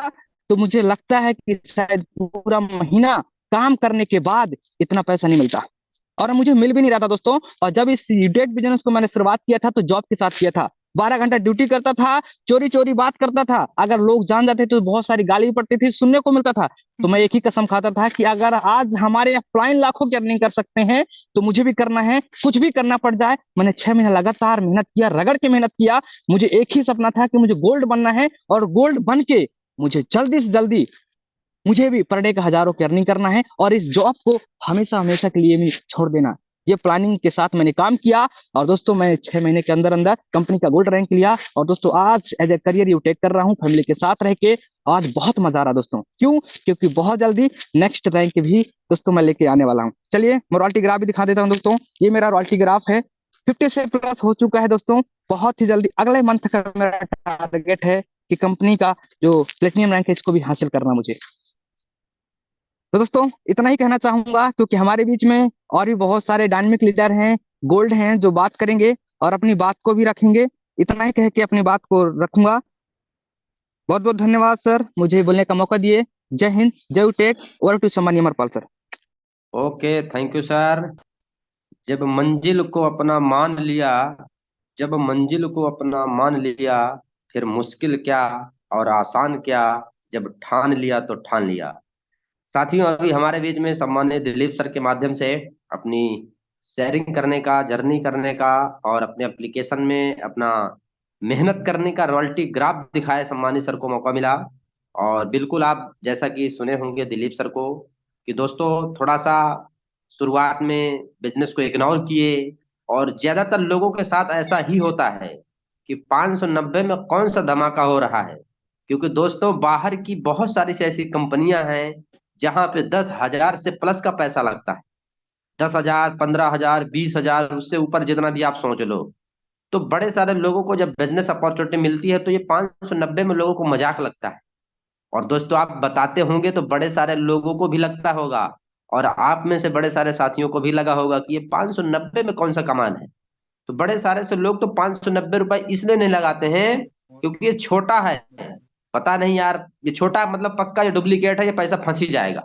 तो मुझे लगता है कि शायद पूरा महीना काम करने के बाद इतना पैसा नहीं मिलता और मुझे मिल भी नहीं रहा था दोस्तों। और जब इस यूटेक बिजनेस को मैंने शुरुआत किया था तो जॉब के साथ किया था, 12 घंटा ड्यूटी करता था, चोरी चोरी बात करता था, अगर लोग जान जाते तो बहुत सारी गाली भी पड़ती थी, सुनने को मिलता था। तो मैं एक ही कसम खाता था कि अगर आज हमारे अपलाइन लाखों की अर्निंग कर सकते हैं तो मुझे भी करना है, कुछ भी करना पड़ जाए। मैंने 6 महीने लगातार मेहनत किया, रगड़ के मेहनत किया। मुझे एक ही सपना था कि मुझे गोल्ड बनना है, और गोल्ड बन के मुझे जल्दी से जल्दी मुझे भी पर डे का हजारों की अर्निंग करना है, और इस जॉब को हमेशा हमेशा के लिए भी छोड़ देना। ये प्लानिंग के साथ मैंने काम किया, और दोस्तों मैं 6 महीने के अंदर अंदर कंपनी का गोल्ड रैंक लिया। और दोस्तों आज as a career you take कर रहा हूँ फैमिली के साथ रह के। आज बहुत मजा आ रहा दोस्तों, क्यों? क्योंकि बहुत जल्दी नेक्स्ट रैंक भी दोस्तों मैं लेके आने वाला हूँ। चलिए मैं रॉयल्टी ग्राफ भी दिखा देता हूँ दोस्तों। ये मेरा रॉयल्टी ग्राफ है, 50 से प्लस हो चुका है दोस्तों। बहुत ही जल्दी अगले मंथ का मेरा टारगेट है कि कंपनी का जो प्लेटिनियम रैंक है इसको भी हासिल करना मुझे। तो दोस्तों इतना ही कहना चाहूंगा, क्योंकि हमारे बीच में और भी बहुत सारे डायनामिक लीडर हैं, गोल्ड हैं, जो बात करेंगे और अपनी बात को भी रखेंगे। इतना ही कह के अपनी बात को रखूंगा। बहुत बहुत धन्यवाद सर, मुझे बोलने का मौका दिए। जय हिंद, जय टेक। ओवर टू सम्मानीय Amarpal sir. Okay, thank you sir. जब मंजिल को अपना मान लिया, जब मंजिल को अपना मान लिया, फिर मुश्किल क्या और आसान क्या, जब ठान लिया तो ठान लिया। साथियों, अभी हमारे बीच में सम्मानित दिलीप सर के माध्यम से अपनी शेयरिंग करने का, जर्नी करने का और अपने एप्लीकेशन में अपना मेहनत करने का रॉयल्टी ग्राफ दिखाए सम्मानित सर को मौका मिला। और बिल्कुल आप जैसा कि सुने होंगे दिलीप सर को कि दोस्तों थोड़ा सा शुरुआत में बिजनेस को इग्नोर किए, और ज्यादातर लोगों के साथ ऐसा ही होता है कि 590 में कौन सा धमाका हो रहा है। क्योंकि दोस्तों बाहर की बहुत सारी ऐसी कंपनियां हैं जहां पे 10,000 से प्लस का पैसा लगता है। 10,000, 15,000, 20,000, उससे ऊपर जितना भी आप सोच लो। तो बड़े सारे लोगों को जब बिजनेस अपॉर्चुनिटी मिलती है तो ये 590 में लोगों को मजाक लगता है। और दोस्तों आप बताते होंगे तो बड़े सारे लोगों को भी लगता होगा, और आप में से बड़े सारे साथियों को भी लगा होगा कि ये 590 में कौन सा कमाल है। तो बड़े सारे से लोग तो 590 रुपए इसलिए नहीं लगाते हैं क्योंकि ये छोटा है। पता नहीं यार, ये छोटा मतलब पक्का ये डुप्लीकेट है, ये पैसा फंस ही जाएगा।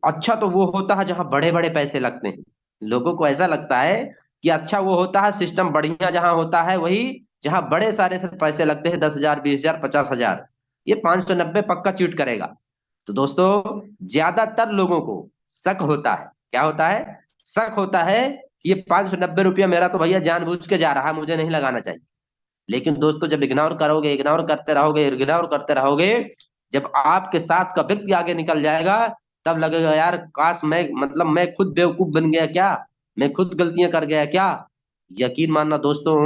अच्छा तो वो होता है जहां बड़े बड़े पैसे लगते हैं। लोगों को ऐसा लगता है कि अच्छा वो होता है सिस्टम बढ़िया जहां होता है, वही जहां बड़े सारे से पैसे लगते हैं, 10,000, 20,000, 50,000। ये 590 पक्का चीट करेगा। तो दोस्तों ज्यादातर लोगों को शक होता है, क्या होता है? शक होता है कि ये 590 रुपया मेरा तो भैया जानबूझ के जा रहा है, मुझे नहीं लगाना चाहिए। लेकिन दोस्तों जब इग्नोर करोगे, इग्नोर करते रहोगे, इग्नोर करते रहोगे, जब आपके साथ का व्यक्ति आगे निकल जाएगा तब लगेगा यार काश मैं खुद बेवकूफ बन गया क्या, मैं खुद गलतियां कर गया क्या। यकीन मानना दोस्तों,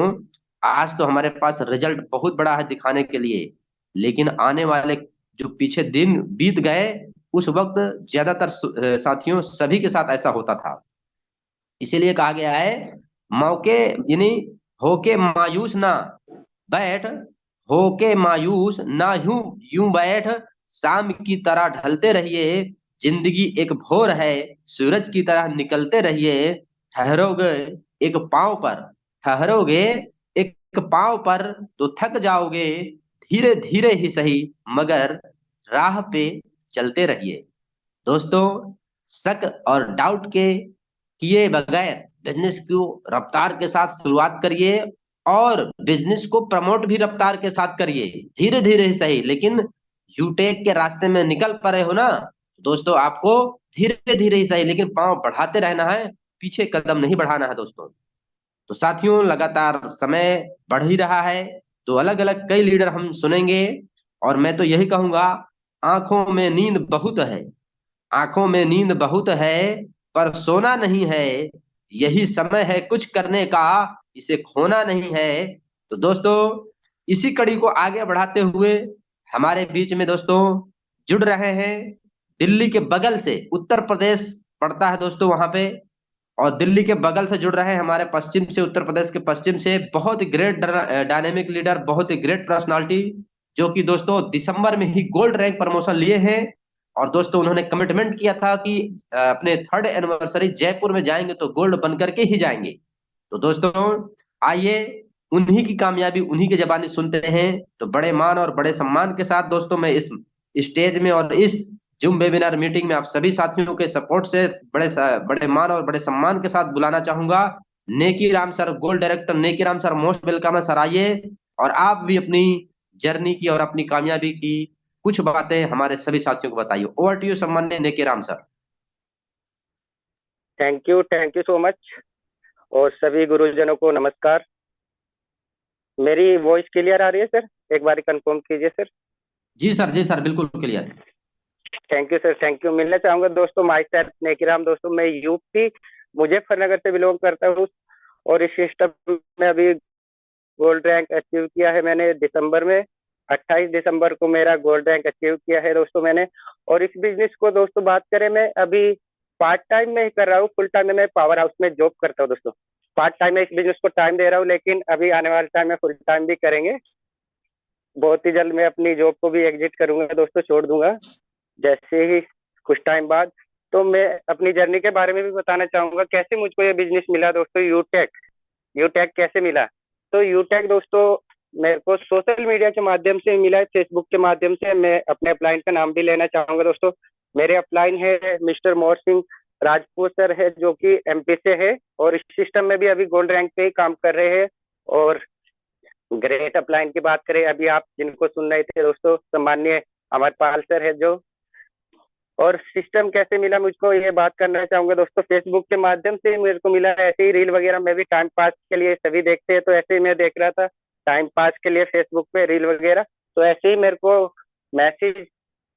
आज तो हमारे पास रिजल्ट बहुत बड़ा है दिखाने के लिए, लेकिन आने वाले जो पीछे दिन बीत गए उस वक्त ज्यादातर साथियों सभी के साथ ऐसा होता था। इसीलिए कहा गया है मौके यानी होके मायूस ना बैठ, होके मायूस ना यूं यूं बैठ, शाम की तरह ढलते रहिए, जिंदगी एक भोर है, सूरज की तरह निकलते रहिए, ठहरोगे एक पांव पर, ठहरोगे एक पांव पर तो थक जाओगे, धीरे धीरे ही सही मगर राह पे चलते रहिए। दोस्तों शक और डाउट के किए बगैर बिजनेस को रफ्तार के साथ शुरुआत करिए, और बिजनेस को प्रमोट भी रफ्तार के साथ करिए, धीरे धीरे ही सही। लेकिन यूटेक के रास्ते में निकल पड़े हो ना दोस्तों, आपको धीरे धीरे ही सही लेकिन पांव बढ़ाते रहना है, पीछे कदम नहीं बढ़ाना है दोस्तों। तो साथियों लगातार समय बढ़ ही रहा है, तो अलग अलग कई लीडर हम सुनेंगे, और मैं तो यही कहूंगा आंखों में नींद बहुत है, आंखों में नींद बहुत है पर सोना नहीं है, यही समय है कुछ करने का, इसे खोना नहीं है। तो दोस्तों इसी कड़ी को आगे बढ़ाते हुए हमारे बीच में दोस्तों जुड़ रहे हैं दिल्ली के बगल से, उत्तर प्रदेश पड़ता है दोस्तों वहां पे, और दिल्ली के बगल से जुड़ रहे हैं हमारे पश्चिम से, उत्तर प्रदेश के पश्चिम से बहुत ही ग्रेट डायनेमिक लीडर, बहुत ही ग्रेट पर्सनालिटी, जो कि दोस्तों दिसंबर में ही गोल्ड रैंक प्रमोशन लिए हैं। और दोस्तों उन्होंने कमिटमेंट किया था कि अपने 3rd एनिवर्सरी जयपुर में जाएंगे तो गोल्ड बन करके ही जाएंगे। तो दोस्तों आइए उन्हीं की कामयाबी उन्हीं की जबानी सुनते हैं। तो बड़े मान और बड़े सम्मान के साथ दोस्तों मैं इस स्टेज में और इस जूम वेबिनार मीटिंग में आप सभी साथियों के सपोर्ट से बड़े मान और बड़े सम्मान के साथ बुलाना चाहूंगा नेकी राम सर, गोल्ड डायरेक्टर नेकी राम सर, मोस्ट वेलकम है सर। आइए और आप भी अपनी जर्नी की और अपनी कामयाबी की कुछ बातें हमारे सभी साथियों को बताइए। ओवर टू यू सम्माननीय Nekiram sir. Thank you so much. और सभी गुरुजनों को नमस्कार। मेरी वॉइस क्लियर आ रही है सर? एक बार कंफर्म कीजिए सर। जी सर बिल्कुल clear. Thank you sir, thank you. मिलना चाहूंगा दोस्तों, माई सेल्फ नेकीराम। दोस्तों मैं यूपी मुजफ्फरनगर से बिलोंग करता हूँ और इस सिस्टम में अभी गोल्ड रैंक अचीव किया है मैंने दिसंबर में। 28 दिसंबर को मेरा गोल्ड रैंक अचीव किया है दोस्तों मैंने। और इस बिजनेस को दोस्तों बात करें, मैं अभी पार्ट टाइम में ही कर रहा हूँ। फुल टाइम में मैं पावर हाउस में जॉब करता हूँ दोस्तों। पार्ट टाइम में इस बिजनेस को टाइम दे रहा हूँ, लेकिन अभी आने वाले टाइम में फुल टाइम भी करेंगे। बहुत ही जल्द मैं अपनी जॉब को भी एग्जिट करूंगा दोस्तों, छोड़ दूंगा जैसे ही कुछ टाइम बाद। तो मैं अपनी जर्नी के बारे में भी बताना चाहूंगा, कैसे मुझको ये बिजनेस मिला दोस्तों। यूटेक कैसे मिला? तो यूटेक दोस्तों मेरे को सोशल मीडिया के माध्यम से मिला है, फेसबुक के माध्यम से। मैं अपने अपलाइन का नाम भी लेना चाहूंगा दोस्तों। मेरे अपलाइन है मिस्टर मोहर सिंह राजपूत सर है, जो कि एमपी से है और इस सिस्टम में भी अभी गोल्ड रैंक पे ही काम कर रहे हैं। और ग्रेट अपलाइन की बात करें, अभी आप जिनको सुन रहे थे दोस्तों, सम्मान्य अमरपाल सर है जो। और सिस्टम कैसे मिला मुझको, ये बात करना चाहूंगा दोस्तों। फेसबुक के माध्यम से मेरे को मिला। ऐसे ही रील वगैरह में भी टाइम पास के लिए सभी देखते हैं, तो ऐसे ही मैं देख रहा था टाइम पास के लिए फेसबुक पे रील वगैरह। तो ऐसे ही मेरे को मैसेज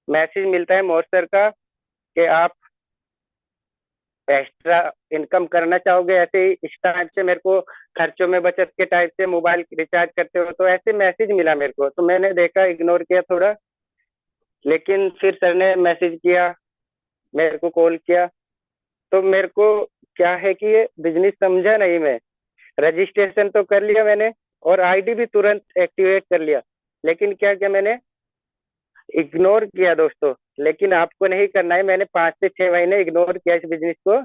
मैसेज मिलता है मोर सर का कि आप एक्स्ट्रा इनकम करना चाहोगे। ऐसे ही इस टाइप से मेरे को खर्चों में बचत के टाइप से मोबाइल रिचार्ज करते हो, तो ऐसे मैसेज मिला मेरे को। तो मैंने देखा, इग्नोर किया थोड़ा, लेकिन फिर सर ने मैसेज किया, मेरे को कॉल किया। तो मेरे को क्या है कि ये बिजनेस समझा नहीं मैं। रजिस्ट्रेशन तो कर लिया मैंने और आईडी भी तुरंत एक्टिवेट कर लिया, लेकिन क्या किया मैंने, इग्नोर किया दोस्तों। लेकिन आपको नहीं करना है। मैंने 5 से 6 महीने इग्नोर किया इस बिजनेस को।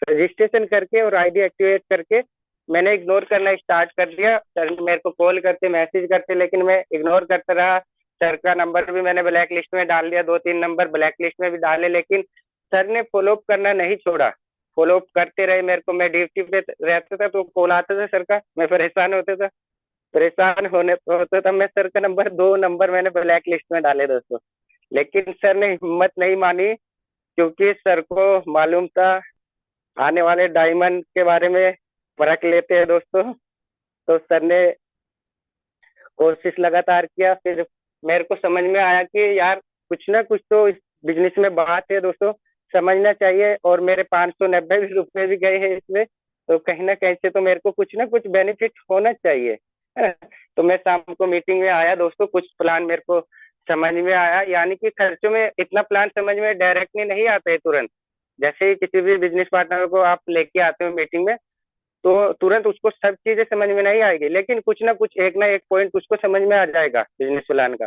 रजिस्ट्रेशन करके और आईडी एक्टिवेट करके मैंने इग्नोर करना स्टार्ट कर दिया। सर मेरे को कॉल करते, मैसेज करते, लेकिन मैं इग्नोर करता रहा। सर का नंबर भी मैंने ब्लैक लिस्ट में डाल दिया, 2-3 नंबर ब्लैक लिस्ट में भी डाले, लेकिन सर ने फॉलोअप करना नहीं छोड़ा। फॉलोअप करते रहे मेरे को। मैं ड्यूटी पे रहता था तो कॉल आता था सर का, मैं परेशान होता था। परेशान होता था मैं। सर का नंबर 2 नंबर मैंने ब्लैक लिस्ट में डाले दोस्तों, लेकिन सर ने हिम्मत नहीं मानी, क्योंकि सर को मालूम था आने वाले डायमंड के बारे में परख लेते हैं दोस्तों। तो सर ने कोशिश लगातार किया। फिर मेरे को समझ में आया कि यार कुछ ना कुछ तो इस बिजनेस में बात है दोस्तों, समझना चाहिए। और मेरे 590 रुपए भी गए हैं इसमें, तो कहीं ना कहीं से तो मेरे को कुछ ना कुछ बेनिफिट होना चाहिए, है ना। तो मैं शाम को मीटिंग में आया दोस्तों, कुछ प्लान मेरे को समझ में आया। यानी कि खर्चों में इतना प्लान समझ में डायरेक्टली नहीं आता है तुरंत। जैसे ही किसी भी बिजनेस पार्टनर को आप लेके आते हो मीटिंग में, तो तुरंत उसको सब चीजें समझ में नहीं आएगी, लेकिन कुछ ना कुछ एक ना एक पॉइंट उसको समझ में आ जाएगा बिजनेस प्लान का।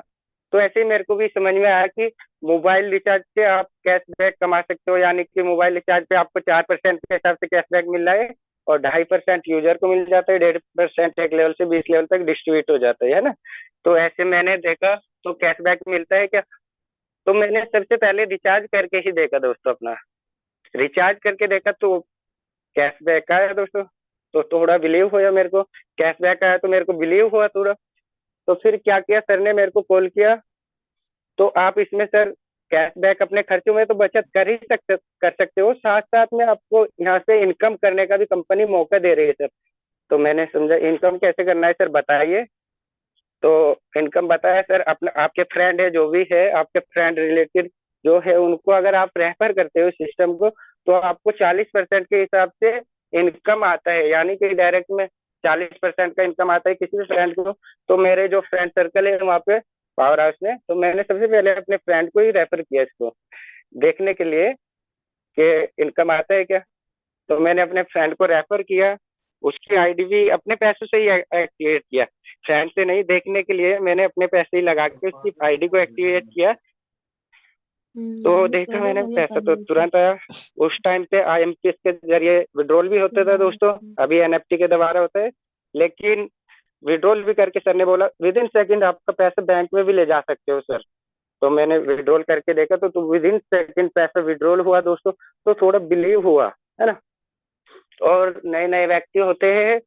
तो ऐसे ही मेरे को भी समझ में आया कि मोबाइल रिचार्ज से आप कैशबैक कमा सकते हो। यानी कि मोबाइल रिचार्ज पे आपको 4% के हिसाब से कैशबैक मिल रहा है और 2.5% यूजर को मिल जाता है, 1.5% एक लेवल से 20 लेवल तक डिस्ट्रीब्यूट हो जाता है ना। तो ऐसे मैंने देखा तो कैशबैक मिलता है क्या। तो मैंने सबसे पहले रिचार्ज करके ही देखा दोस्तों, अपना रिचार्ज करके देखा तो कैशबैक आया दोस्तों। तो थोड़ा बिलीव हुआ मेरे को, कैशबैक आया तो मेरे को बिलीव हुआ थोड़ा। तो फिर क्या किया, सर ने मेरे को कॉल किया, तो आप इसमें सर कैशबैक अपने खर्चों में तो बचत कर सकते हो, साथ साथ में आपको यहाँ से इनकम करने का भी कंपनी मौका दे रही है सर। तो मैंने समझा इनकम कैसे करना है सर, बताइए। तो इनकम बताया सर, अपना आपके फ्रेंड है जो भी है, आपके फ्रेंड रिलेटेड जो है, उनको अगर आप रेफर करते हो सिस्टम को, तो आपको 40% के हिसाब से इनकम आता है। यानी कि डायरेक्ट में 40% का इनकम आता है किसी भी फ्रेंड को। तो मेरे जो फ्रेंड सर्कल है वहाँ पे पावर हाउस में, तो मैंने सबसे पहले अपने फ्रेंड को ही रेफर किया इसको देखने के लिए कि इनकम आता है क्या। तो मैंने अपने फ्रेंड को रेफर किया, उसकी आईडी भी अपने पैसों से ही एक्टिवेट किया, फ्रेंड से नहीं। देखने के लिए मैंने अपने पैसे ही लगा के उसकी आईडी को एक्टिवेट किया। तो देखा मैंने, पैसा तो तुरंत आया। उस टाइम पे IMPS के जरिए विड्रॉल भी होता था दोस्तों, अभी NFT के द्वारा होता है, लेकिन विड्रॉल भी करके सर ने बोला विद इन सेकेंड आपका पैसा बैंक में भी ले जा सकते हो सर। तो मैंने विड्रॉल करके देखा तो विद इन सेकेंड पैसा विड्रॉल हुआ दोस्तों। तो थोड़ा बिलीव हुआ, है ना। और नए नए व्यक्ति होते हैं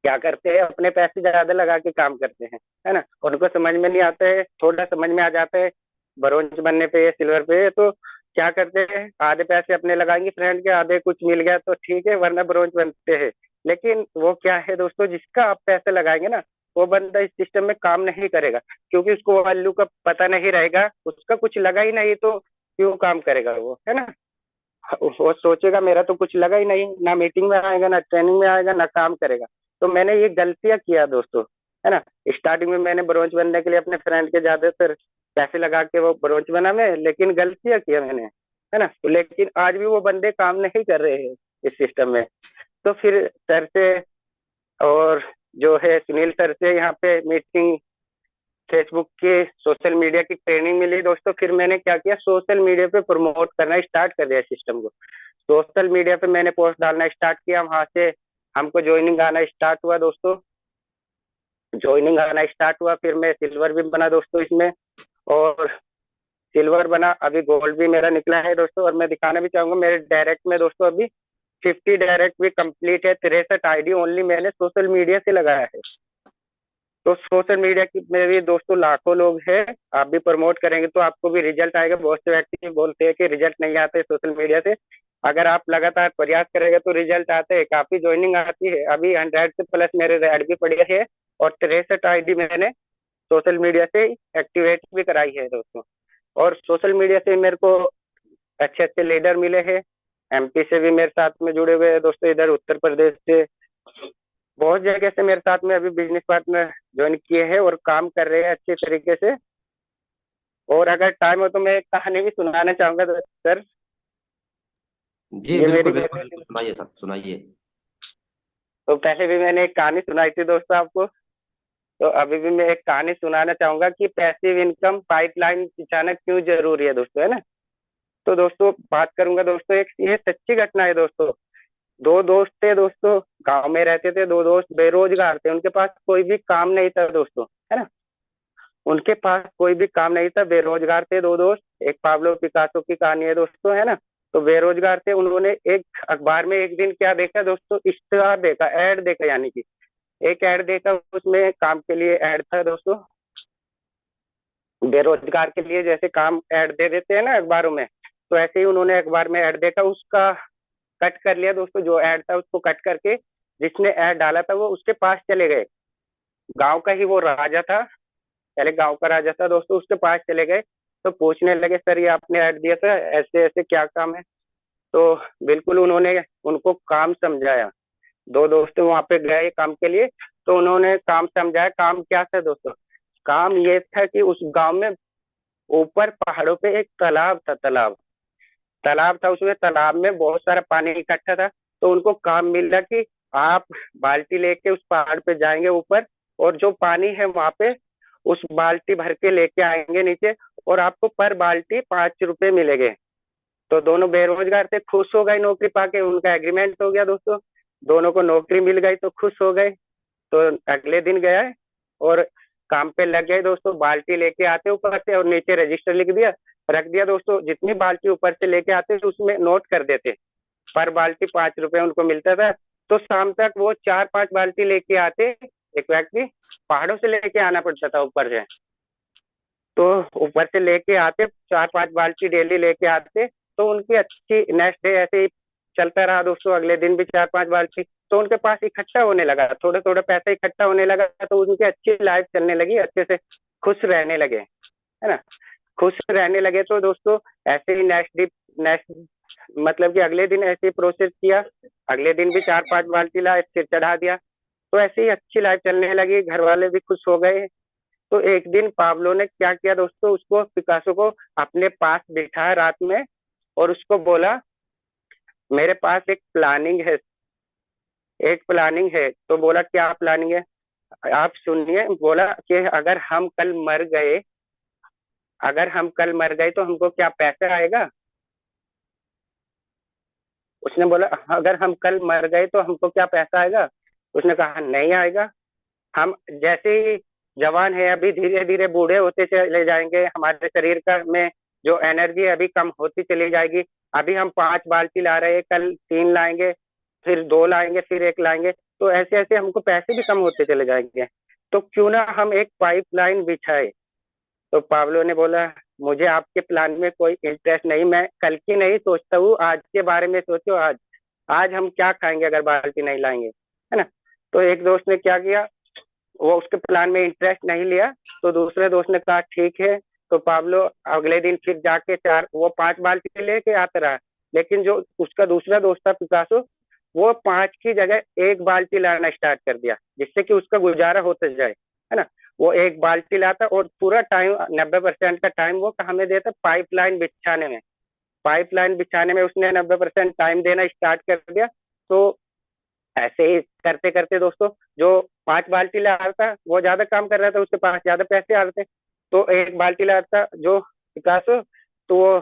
क्या करते हैं, अपने पैसे ज्यादा लगा के काम करते हैं, है ना। उनको समझ में नहीं आता है, थोड़ा समझ में आ जाता है ब्रोंज बनने पे या सिल्वर पे, तो क्या करते हैं, आधे पैसे अपने लगाएंगे फ्रेंड के, आधे कुछ मिल गया तो ठीक है, वरना ब्रोंज बनते हैं। लेकिन वो क्या है दोस्तों, जिसका आप पैसे लगाएंगे ना, वो बंदा इस सिस्टम में काम नहीं करेगा, क्योंकि उसको वैल्यू का पता नहीं रहेगा, उसका कुछ लगा ही नहीं तो क्यों काम करेगा वो, है ना। वो सोचेगा मेरा तो कुछ लगा ही नहीं, ना मीटिंग में आएगा, ना ट्रेनिंग में आएगा, ना काम करेगा। तो मैंने ये गलतियां किया दोस्तों, है ना। स्टार्टिंग में मैंने ब्रोंज बनने के लिए अपने फ्रेंड के ज्यादातर पैसे लगा के वो ब्रोंज बना मैं, लेकिन गलतियां किया मैंने, है ना। तो लेकिन आज भी वो बंदे काम नहीं कर रहे हैं इस सिस्टम में। तो फिर सर से और जो है सुनील सर से यहाँ पे मीटिंग, फेसबुक के सोशल मीडिया की ट्रेनिंग मिली दोस्तों। फिर मैंने क्या किया, सोशल मीडिया पे प्रमोट करना स्टार्ट कर दिया सिस्टम को। सोशल मीडिया पे मैंने पोस्ट डालना स्टार्ट किया, वहां से हमको ज्वाइनिंग आना स्टार्ट हुआ दोस्तों। ज्वाइनिंग आना स्टार्ट हुआ, फिर मैं सिल्वर भी बना दोस्तों इसमें, और सिल्वर बना, अभी गोल्ड भी मेरा निकला है दोस्तों। और मैं दिखाना भी चाहूंगा मेरे डायरेक्ट में दोस्तों, अभी 50 डायरेक्ट भी कंप्लीट है, 63 आईडी ओनली मैंने सोशल मीडिया से लगाया है। तो सोशल मीडिया की में भी दोस्तों लाखों लोग हैं, आप भी प्रमोट करेंगे तो आपको भी रिजल्ट आएगा। बहुत से व्यक्ति बोलते हैं कि रिजल्ट नहीं आते सोशल मीडिया से, अगर आप लगातार प्रयास करेंगे तो रिजल्ट आते हैं, काफी ज्वाइनिंग आती है। अभी 100 से प्लस मेरे रेड भी पड़े हैं, और 63 आईडी मैंने सोशल मीडिया से एक्टिवेट भी कराई है दोस्तों। और सोशल मीडिया से मेरे को अच्छे अच्छे लीडर मिले हैं, एमपी से भी मेरे साथ में जुड़े हुए हैं दोस्तों, इधर उत्तर प्रदेश से बहुत जगह से मेरे साथ में अभी बिजनेस पार्टनर ज्वाइन किए हैं और काम कर रहे हैं अच्छे तरीके से। और अगर टाइम हो तो मैं एक कहानी भी सुनाना चाहूंगा तो सर। जी ये बिल्कुल मेरी बिल्कुल बिल्कुल, सुनाइए सर सुनाइए। तो पहले भी मैंने एक कहानी सुनाई थी दोस्तों आपको, तो अभी भी मैं एक कहानी सुनाना चाहूंगा कि पैसिव इनकम पाइपलाइन बिछाना क्यों जरूरी है दोस्तों, है ना। तो दोस्तों बात करूंगा दोस्तों, एक ये सच्ची घटना है दोस्तों। दो दोस्त थे दोस्तों, गांव में रहते थे, दो दोस्त बेरोजगार थे, उनके पास कोई भी काम नहीं था दोस्तों, है ना। उनके पास कोई भी काम नहीं था, बेरोजगार थे दो दोस्त। एक पाब्लो पिकासो की कहानी है दोस्तों, है ना। तो बेरोजगार थे, उन्होंने एक अखबार में एक दिन क्या देखा दोस्तों, इश्तेहार देखा, ऐड देखा, यानी कि एक ऐड देखा, उसमें काम के लिए ऐड था दोस्तों, बेरोजगार के लिए जैसे काम ऐड दे देते हैं ना अखबारों में, तो ऐसे ही उन्होंने अखबार में ऐड देखा, उसका कट कर लिया दोस्तों, जो ऐड था उसको कट करके जिसने ऐड डाला था वो उसके पास चले गए। गांव का ही वो राजा था, पहले गांव का राजा था दोस्तों, उसके पास चले गए। तो पूछने लगे, सर ये आपने ऐड दिया था, ऐसे ऐसे क्या काम है। तो बिल्कुल उन्होंने उनको काम समझाया, दो दोस्त वहां पे गए काम के लिए, तो उन्होंने काम समझाया। काम क्या था दोस्तों, काम ये था कि उस गांव में ऊपर पहाड़ों पे एक तालाब था, तालाब तालाब था, उसमें तालाब में बहुत सारा पानी इकट्ठा था। तो उनको काम मिला कि आप बाल्टी लेके उस पहाड़ पे जाएंगे ऊपर, और जो पानी है वहां पे उस बाल्टी भर के लेके आएंगे नीचे, और आपको पर बाल्टी 5 रुपए मिलेंगे। तो दोनों बेरोजगार थे, खुश हो गए नौकरी पाके, उनका एग्रीमेंट हो गया दोस्तों, दोनों को नौकरी मिल गई तो खुश हो गए। तो अगले दिन गया और काम पे लग गए दोस्तों, बाल्टी लेके आते ऊपर से, और नीचे रजिस्टर लिख दिया, रख दिया दोस्तों। जितनी बाल्टी ऊपर से लेके आते उसमें नोट कर देते, पर बाल्टी 5 रुपए उनको मिलता था। तो शाम तक वो 4-5 बाल्टी लेके आते, एक व्यक्ति पहाड़ों से लेके आना पड़ता था ऊपर से, तो ऊपर से लेके आते 4-5 बाल्टी डेली लेके आते। तो उनकी अच्छी नेक्स्ट डे ऐसे ही चलता रहा दोस्तों, अगले दिन भी 4-5 बाल्टी, तो उनके पास इकट्ठा होने लगा, थोड़ा थोड़ा पैसा इकट्ठा होने लगा, तो उनकी अच्छी लाइफ चलने लगी, अच्छे से खुश रहने लगे, है ना। खुश रहने लगे तो दोस्तों ऐसे ही नेक्स्ट मतलब कि अगले दिन ऐसे ही प्रोसेस किया, अगले दिन भी 4-5 बाल्टी ला फिर चढ़ा दिया, तो ऐसे ही अच्छी लाइफ चलने लगी, घर वाले भी खुश हो गए। तो एक दिन पाब्लो ने क्या किया दोस्तों, उसको पिकासो को अपने पास बिठाया रात में, और उसको बोला मेरे पास एक प्लानिंग है, एक प्लानिंग है। तो बोला क्या प्लानिंग है, आप सुनिए। बोला कि अगर हम कल मर गए, अगर हम कल मर गए तो हमको क्या पैसा आएगा। उसने बोला अगर हम कल मर गए तो हमको क्या पैसा आएगा। उसने कहा नहीं आएगा, हम जैसे ही जवान है अभी धीरे धीरे बूढ़े होते चले जाएंगे, हमारे शरीर का में जो एनर्जी है अभी कम होती चली जाएगी। अभी हम 5 बाल्टी ला रहे हैं, कल 3 लाएंगे, फिर 2 लाएंगे, फिर 1 लाएंगे, तो ऐसे ऐसे हमको पैसे भी कम होते चले जाएंगे। तो क्यों ना हम एक पाइपलाइन बिछाए। तो पाब्लो ने बोला, मुझे आपके प्लान में कोई इंटरेस्ट नहीं, मैं कल की नहीं सोचता हूँ, आज के बारे में सोचो। आज आज हम क्या खाएंगे अगर बाल्टी नहीं लाएंगे, है ना। तो एक दोस्त ने क्या किया, वो उसके प्लान में इंटरेस्ट नहीं लिया, तो दूसरे दोस्त ने कहा ठीक है। तो पाब्लो अगले दिन फिर जाके 5 बाल्टी लेके आता रहा। लेकिन जो उसका दूसरा दोस्त था पिकासो, वो 5 की जगह 1 बाल्टी लाना स्टार्ट कर दिया, जिससे कि उसका गुजारा होता जाए, है ना। वो 1 बाल्टी लाता और पूरा टाइम 90% का टाइम वो हमें देता पाइपलाइन बिछाने में। पाइपलाइन बिछाने में उसने 90% टाइम देना स्टार्ट कर दिया। तो ऐसे ही करते करते दोस्तों, जो 5 बाल्टी लाता वो ज्यादा काम कर रहा था, उसके पास ज्यादा पैसे आ रहे थे। तो 1 बाल्टी लाता जो पिकासो, तो वो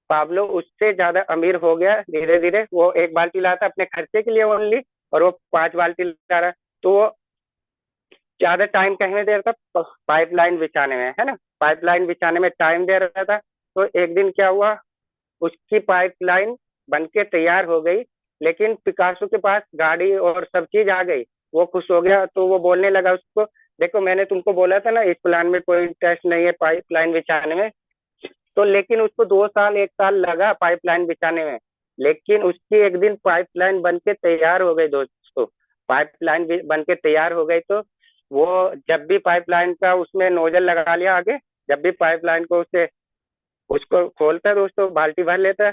पाब्लो उससे ज्यादा अमीर हो गया धीरे धीरे। वो 1 बाल्टी लाता अपने खर्चे के लिए ओनली, और वो 5 बाल्टी ला रहा। तो वो ज्यादा टाइम कहीं दे रहा था पाइपलाइन बिछाने में, है ना। पाइपलाइन बिछाने में टाइम दे रहा था। तो एक दिन क्या हुआ, उसकी पाइपलाइन बन के तैयार हो गई, लेकिन पिकासो के पास गाड़ी और सब चीज आ गई। वो खुश हो गया, तो वो बोलने लगा उसको, देखो मैंने तुमको बोला था ना इस प्लान में कोई इंटरेस्ट नहीं है पाइपलाइन बिछाने में। तो लेकिन उसको 2 साल 1 साल लगा पाइपलाइन बिछाने में, लेकिन उसकी एक दिन पाइपलाइन बन के तैयार हो गई दोस्तों। पाइपलाइन बन के तैयार हो गई, तो वो जब भी पाइपलाइन का उसमें नोजल लगा लिया आगे, जब भी पाइपलाइन को उसको खोलता दोस्तों, बाल्टी भर लेता,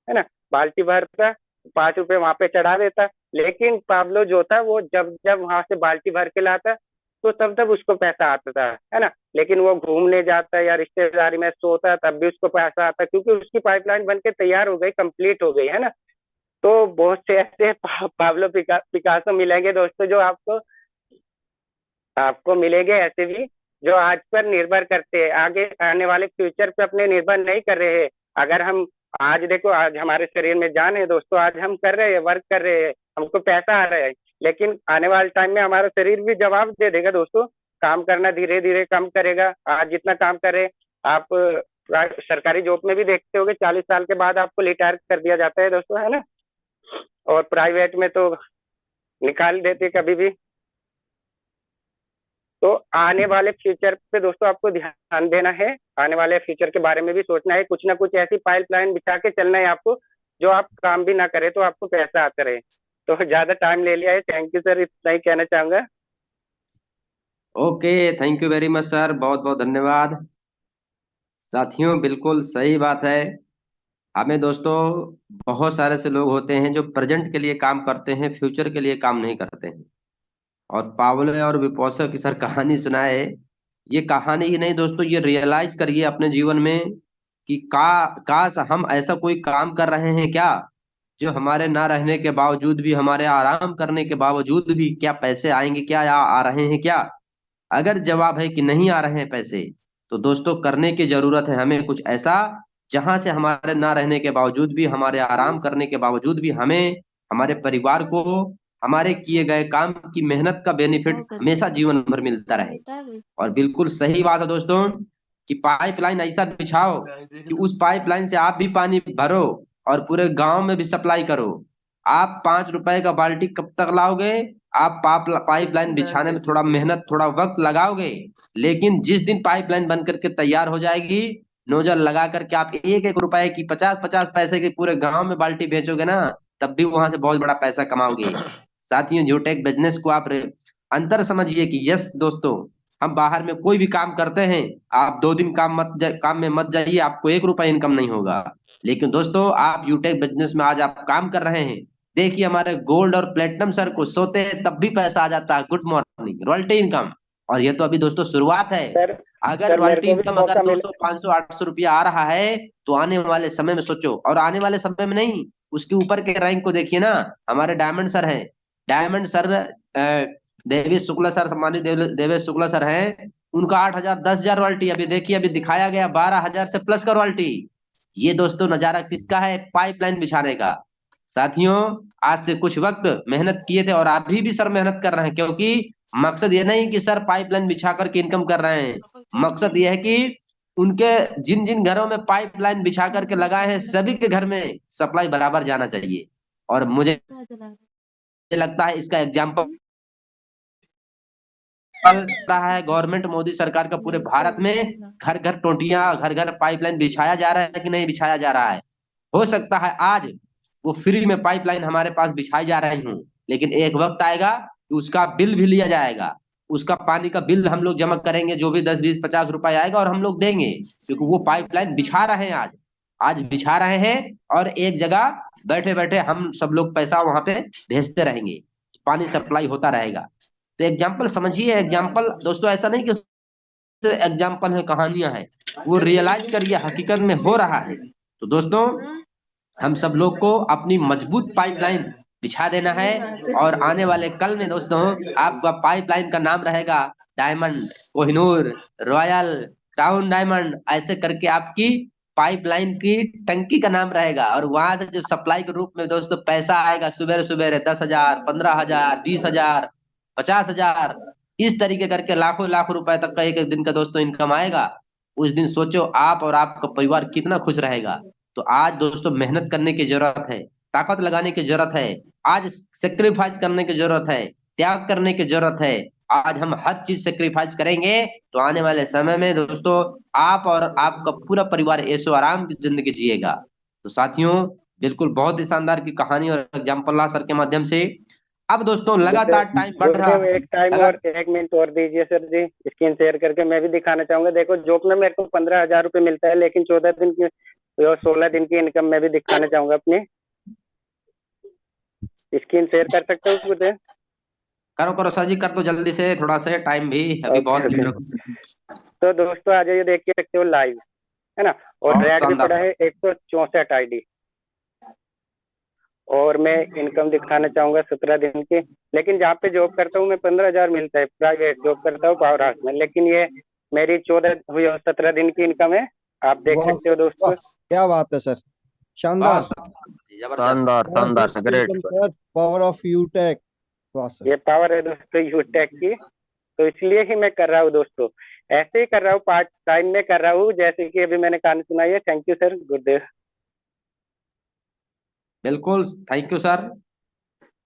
है ना। बाल्टी भरता, 5 रुपए वहां पे चढ़ा देता। लेकिन पाब्लो जो था, वो जब जब वहां से बाल्टी भर के लाता, तो तब तब उसको पैसा आता था, है ना। लेकिन वो घूमने जाता या रिश्तेदारी में सोता, तब भी उसको पैसा आता, क्योंकि उसकी पाइपलाइन बन के तैयार हो गई, कंप्लीट हो गई, है ना। तो बहुत से ऐसे पाब्लो पिकासो मिलेंगे दोस्तों, जो आपको आपको मिलेंगे ऐसे भी, जो आज पर निर्भर करते हैं, आगे आने वाले फ्यूचर पे अपने निर्भर नहीं कर रहे हैं। अगर हम आज देखो, आज हमारे शरीर में जान है दोस्तों, आज हम कर रहे हैं, वर्क कर रहे हैं, हमको पैसा आ रहा है, लेकिन आने वाले टाइम में हमारा शरीर भी जवाब दे देगा दोस्तों। काम करना धीरे धीरे कम करेगा। आज जितना काम करे, आप सरकारी जॉब में भी देखते होगे 40 साल के बाद आपको रिटायर कर दिया जाता है दोस्तों, है ना। और प्राइवेट में तो निकाल देते कभी भी। तो आने वाले फ्यूचर पे दोस्तों आपको ध्यान देना है, आने वाले फ्यूचर के बारे में भी सोचना है। कुछ ना कुछ ऐसी पाइपलाइन बिछा के चलना है आपको, जो आप काम भी ना करे तो आपको पैसा आता रहे। तो ज्यादा टाइम ले लिया है, थैंक यू सर, इतना ही कहना चाहूंगा। Okay, thank you very much sir, बहुत बहुत धन्यवाद। साथियों, बिल्कुल सही बात है। हमें दोस्तों, बहुत सारे से लोग होते हैं जो प्रेजेंट के लिए काम करते हैं, फ्यूचर के लिए काम नहीं करते हैं। और पावले और विपोसो की सर कहानी सुनाए, ये कहानी ही नहीं दोस्तों, ये रियलाइज करिए अपने जीवन में कि काश हम ऐसा कोई काम कर रहे हैं क्या, जो हमारे ना रहने के बावजूद भी, हमारे आराम करने के बावजूद भी, क्या पैसे आएंगे क्या, या आ रहे हैं क्या। अगर जवाब है कि नहीं आ रहे हैं पैसे, तो दोस्तों करने की जरूरत है हमें कुछ ऐसा, जहां से हमारे ना रहने के बावजूद भी, हमारे आराम करने के बावजूद भी, हमें, हमारे परिवार को, हमारे किए गए काम की मेहनत का बेनिफिट हमेशा जीवन भर मिलता रहे। और बिल्कुल सही बात है दोस्तों कि पाइपलाइन ऐसा बिछाओ कि उस पाइपलाइन से आप भी पानी भरो और पूरे गांव में भी सप्लाई करो। आप 5 रुपए का बाल्टी कब तक लाओगे? आप पाइपलाइन बिछाने में थोड़ा मेहनत, थोड़ा वक्त लगाओगे, लेकिन जिस दिन पाइपलाइन बन करके तैयार हो जाएगी, नोजल लगा करके आप 1-1 रुपए की, 50-50 पैसे की पूरे गांव में बाल्टी बेचोगे ना, तब भी वहां से बहुत बड़ा पैसा कमाओगे। साथियों, यूटेक बिजनेस को आप अंतर समझिए कि यस दोस्तों, हम बाहर में कोई भी काम करते हैं, आप 2 दिन काम में मत जाइए, आपको 1 रुपया इनकम नहीं होगा। लेकिन दोस्तों, आप यूटेक बिजनेस में आज आप काम कर रहे हैं, देखिए हमारे गोल्ड और प्लेटिनम सर को सोते हैं तब भी पैसा आ जाता है, गुड मॉर्निंग, रॉयल्टी इनकम। और ये तो अभी दोस्तों शुरुआत है। सर अगर सर मेरे रॉयल्टी को भी इनकम मौका अगर मिला। दोस्तों 500-800 रुपया आ रहा है, तो आने वाले समय में सोचो, और आने वाले समय में नहीं, उसके ऊपर के रैंक को देखिए ना। हमारे डायमंड सर हैं, diamond sir Devesh Shukla sir, सम्मानित देवेश शुक्ला सर हैं, उनका 8,000 10,000 रॉयल्टी। अभी देखिए, अभी दिखाया गया 12,000 से प्लस का रॉयल्टी। ये दोस्तों नजारा किसका है? पाइपलाइन बिछाने का। साथियों, आज से कुछ वक्त मेहनत किए थे और अभी भी सर मेहनत कर रहे हैं, क्योंकि मकसद ये नहीं कि सर पाइपलाइन बिछा करके इनकम कर रहे हैं। मकसद ये है कि उनके जिन जिन घरों में पाइपलाइन बिछा करके लगाए हैं, सभी के घर में सप्लाई बराबर जाना चाहिए। और मुझे लगता है इसका एग्जाम्पल रहा है गवर्नमेंट मोदी सरकार का पूरे भारत में। घर घर टोटियां, घर घर पाइपलाइन बिछाया जा रहा है कि नहीं बिछाया जा रहा है। हो सकता है आज वो फ्री में पाइपलाइन हमारे पास बिछाई जा रही हूँ, लेकिन एक वक्त आएगा कि उसका बिल भी लिया जाएगा। उसका पानी का बिल हम लोग जमा करेंगे, जो भी 10 20 50 रुपए आएगा, और हम लोग देंगे, क्योंकि वो पाइपलाइन बिछा रहे हैं। आज बिछा रहे हैं और एक जगह बैठे बैठे हम सब लोग पैसा वहां पे भेजते रहेंगे, पानी सप्लाई होता रहेगा। तो एग्जाम्पल समझिए, एग्जाम्पल दोस्तों ऐसा नहीं कि एग्जाम्पल है, कहानियां हैं, वो रियलाइज करिए हकीकत में हो रहा है। तो दोस्तों हम सब लोग को अपनी मजबूत पाइपलाइन बिछा देना है, और आने वाले कल में दोस्तों आपका पाइपलाइन का नाम रहेगा diamond, Kohinoor, royal, crown diamond, ऐसे करके आपकी पाइपलाइन की टंकी का नाम रहेगा। और वहां से जो सप्लाई के रूप में दोस्तों पैसा आएगा सुबह सुबह 10,000, 15,000, 20,000, 50,000, इस तरीके करके लाखों लाखों रुपए तक का एक एक दिन का दोस्तों इनकम आएगा। उस दिन सोचो आप और आपका परिवार कितना खुश रहेगा। तो आज दोस्तों मेहनत करने की जरूरत है, ताकत लगाने की जरूरत है, आज सेक्रीफाइस करने की जरूरत है, त्याग करने की जरूरत है। आज हम हर चीज सेक्रीफाइस करेंगे तो आने वाले समय में दोस्तों आप और आपका पूरा परिवार ऐशो आराम की जिंदगी जिएगा। तो साथियों बिल्कुल बहुत ही शानदार की कहानी और एग्जाम्पल सर के माध्यम से। अब दोस्तों लगातार टाइम बढ़ रहा है, एक टाइम और 1 मिनट और दीजिए सर जी, स्क्रीन शेयर करके मैं भी दिखाना चाहूंगा। देखो जॉब में मेरे को 15,000 रुपए मिलता है, लेकिन 14 दिन की और 16 दिन की इनकम मैं भी दिखाना चाहूंगा अपनी। स्क्रीन शेयर कर सकते हो मुझे? करो करो सर जी, कर दो जल्दी से, थोड़ा सा टाइम भी अभी बहुत। तो दोस्तों आ जाइए, देख के सकते हो लाइव, है ना। और रेट भी पड़ा है 164 आईडी। और मैं इनकम दिखाना चाहूंगा 17 दिन की। लेकिन जहाँ पे जॉब करता हूँ मैं 15,000 मिलता है, प्राइवेट जॉब करता हूँ पावर हाउस में, लेकिन ये मेरी 17 दिन की इनकम है। आप देख सकते हो दोस्तों। क्या बात है सर, शानदार शानदार शानदार, ग्रेट। पावर ऑफ यूटेक, वाह सर। ये पावर है दोस्तों यूटेक की, तो इसलिए ही मैं कर रहा हूँ दोस्तों, ऐसे ही कर रहा हूँ, पार्ट टाइम में कर रहा हूँ, जैसे कि अभी मैंने कहानी सुनाई है। Thank you sir, good day. बिल्कुल थैंक यू सर।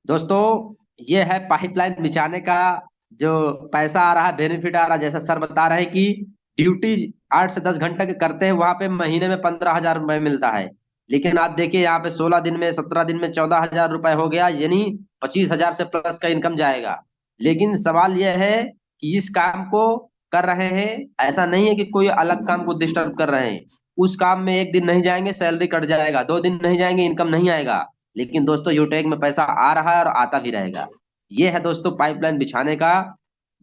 दोस्तों ये है पाइपलाइन बिछाने का जो पैसा आ रहा है, बेनिफिट आ रहा है। जैसा सर बता रहे हैं कि ड्यूटी 8 से 10 घंटे के करते हैं, वहां पे महीने में 15,000 रुपए मिलता है। लेकिन आप देखिए यहाँ पे 16 दिन में, 17 दिन में 14,000 रुपए हो गया, यानी 25,000 से प्लस का इनकम जाएगा। लेकिन सवाल यह है कि इस काम को कर रहे हैं, ऐसा नहीं है कि कोई अलग काम को डिस्टर्ब कर रहे हैं। उस काम में एक दिन नहीं जाएंगे सैलरी कट जाएगा, 2 दिन नहीं जाएंगे इनकम नहीं आएगा। लेकिन दोस्तों यूटेक में पैसा आ रहा है और आता भी रहेगा। ये है दोस्तों पाइपलाइन बिछाने का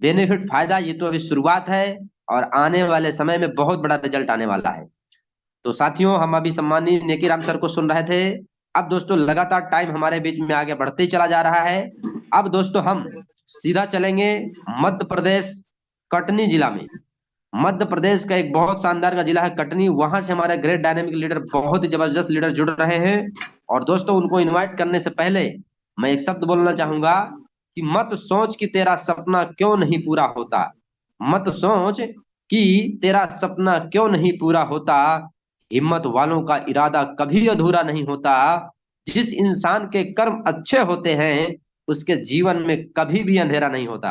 बेनिफिट, फायदा। ये तो अभी शुरुआत है और आने वाले समय में बहुत बड़ा रिजल्ट आने वाला है। तो साथियों हम अभी सम्मानीय नेकीराम सर को सुन रहे थे। अब दोस्तों लगातार टाइम हमारे बीच में आगे बढ़ते ही चला जा रहा है। अब दोस्तों हम सीधा चलेंगे मध्य प्रदेश कटनी जिला में। मध्य प्रदेश का एक बहुत शानदार का जिला है कटनी। वहां से हमारे ग्रेट डायनेमिक लीडर, बहुत ही जबरदस्त लीडर जुड़ रहे हैं। और दोस्तों उनको इनवाइट करने से पहले मैं एक शब्द बोलना चाहूंगा कि मत सोच कि तेरा सपना क्यों नहीं पूरा होता। मत सोच कि तेरा सपना क्यों नहीं पूरा होता। हिम्मत वालों का इरादा कभी अधूरा नहीं होता। जिस इंसान के कर्म अच्छे होते हैं उसके जीवन में कभी भी अंधेरा नहीं होता।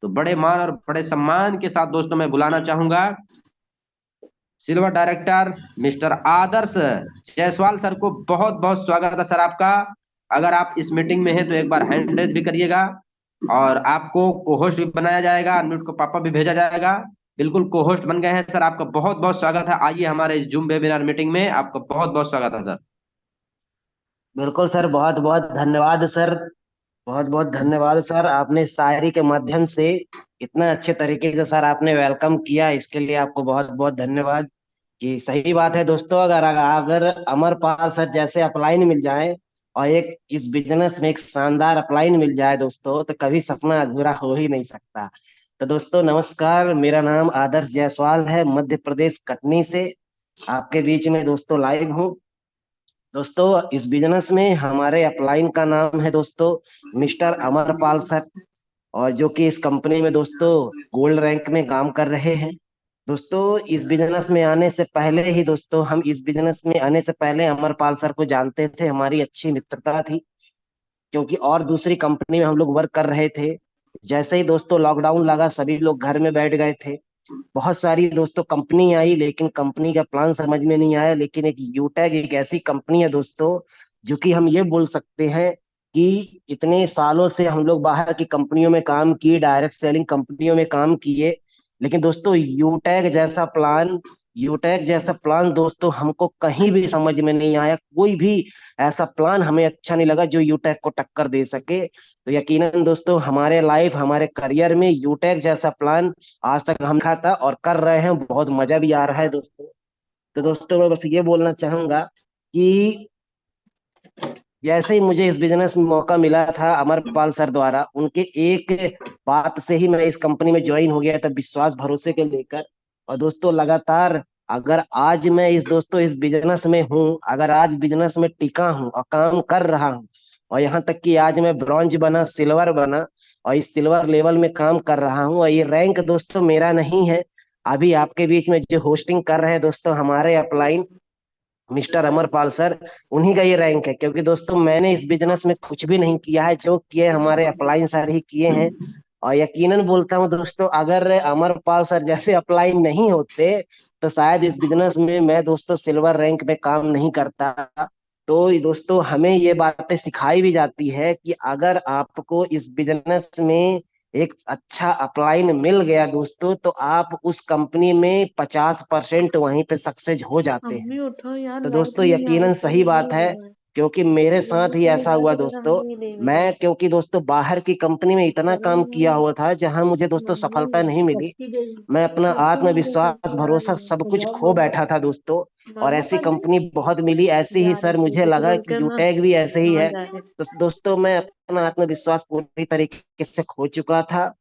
तो बड़े मान और बड़े सम्मान के साथ दोस्तों मैं बुलाना चाहूंगा सिल्वर डायरेक्टर मिस्टर आदर्श जायसवाल सर को। बहुत बहुत स्वागत है सर आपका। अगर आप इस मीटिंग में हैं तो एक बार हैंड रेज भी करिएगा, और आपको को होस्ट भी बनाया जाएगा, अनम्यूट को पापा भी भेजा जाएगा। बिल्कुल को होस्ट बन गए हैं सर, आपका बहुत बहुत स्वागत है। आइए हमारे जूम वेबिनार मीटिंग में, आपका बहुत बहुत स्वागत है सर। बिल्कुल सर, बहुत बहुत धन्यवाद सर, बहुत बहुत धन्यवाद सर। आपने शायरी के माध्यम से इतना अच्छे तरीके से सर आपने वेलकम किया, इसके लिए आपको बहुत बहुत धन्यवाद। कि सही बात है दोस्तों, अगर अगर अमरपाल सर जैसे अपलाइन मिल जाए और एक इस बिजनेस में एक शानदार अपलाइन मिल जाए दोस्तों, तो कभी सपना अधूरा हो ही नहीं सकता। तो दोस्तों नमस्कार, मेरा नाम आदर्श जायसवाल है, मध्य प्रदेश कटनी से आपके बीच में दोस्तों लाइव हूँ। दोस्तों इस बिजनेस में हमारे अपलाइन का नाम है दोस्तों मिस्टर अमरपाल सर, और जो कि इस कंपनी में दोस्तों गोल्ड रैंक में काम कर रहे हैं। दोस्तों इस बिजनेस में आने से पहले ही दोस्तों, हम इस बिजनेस में आने से पहले अमरपाल सर को जानते थे, हमारी अच्छी मित्रता थी। क्योंकि और दूसरी कंपनी में हम लोग वर्क कर रहे थे। जैसे ही दोस्तों लॉकडाउन लगा, सभी लोग घर में बैठ गए थे। बहुत सारी दोस्तों कंपनी आई, लेकिन कंपनी का प्लान समझ में नहीं आया। लेकिन एक यूटैग एक ऐसी कंपनी है दोस्तों, जो कि हम ये बोल सकते हैं कि इतने सालों से हम लोग बाहर की कंपनियों में काम किए, डायरेक्ट सेलिंग कंपनियों में काम किए, लेकिन दोस्तों यूटैग जैसा प्लान दोस्तों हमको कहीं भी समझ में नहीं आया। कोई भी ऐसा प्लान हमें अच्छा नहीं लगा जो यूटैग को टक्कर दे सके। तो यकीनन दोस्तों हमारे लाइफ, हमारे करियर में यूटैग जैसा प्लान आज तक हम खाता और कर रहे हैं, बहुत मजा भी आ रहा है दोस्तों। तो दोस्तों मैं बस ये बोलना चाहूंगा कि जैसे ही मुझे इस बिजनेस में मौका मिला था अमरपाल सर द्वारा, उनके एक बात से ही मैं इस कंपनी में ज्वाइन हो गया था, विश्वास भरोसे के लेकर। और दोस्तों लगातार अगर आज मैं इस बिजनेस में हूँ, अगर आज बिजनेस में टिका हूँ और काम कर रहा हूँ, और यहाँ तक कि आज मैं ब्रॉन्ज बना, सिल्वर बना, और इस सिल्वर लेवल में काम कर रहा हूँ। और ये रैंक दोस्तों मेरा नहीं है, अभी आपके बीच में जो होस्टिंग कर रहे हैं दोस्तों हमारे अपलाइन मिस्टर अमरपाल सर, उन्हीं का ये रैंक है। क्योंकि दोस्तों मैंने इस बिजनेस में कुछ भी नहीं किया है, जो किए हमारे अपलाइन सर ही किए हैं। और यकीनन बोलता हूँ दोस्तों, अगर अमरपाल सर जैसे अपलाइन नहीं होते तो शायद इस बिजनेस में मैं दोस्तों सिल्वर रैंक पे काम नहीं करता। तो दोस्तों हमें ये बातें सिखाई भी जाती है कि अगर आपको इस बिजनेस में एक अच्छा अपलाइन मिल गया दोस्तों, तो आप उस कंपनी में 50% वहीं पे सक्सेस हो जाते हैं। तो दोस्तों यकीनन सही बात है, क्योंकि मेरे साथ ही ऐसा हुआ दोस्तों। मैं क्योंकि दोस्तों बाहर की कंपनी में इतना काम किया हुआ था जहां मुझे दोस्तों सफलता नहीं मिली, मैं अपना आत्मविश्वास, भरोसा सब कुछ खो बैठा था दोस्तों। और ऐसी कंपनी बहुत मिली, ऐसी ही सर मुझे लगा कि यूटैग भी ऐसे ही है। तो दोस्तों मैं अपना आत्मविश्वास पूरी तरीके से खो चुका था।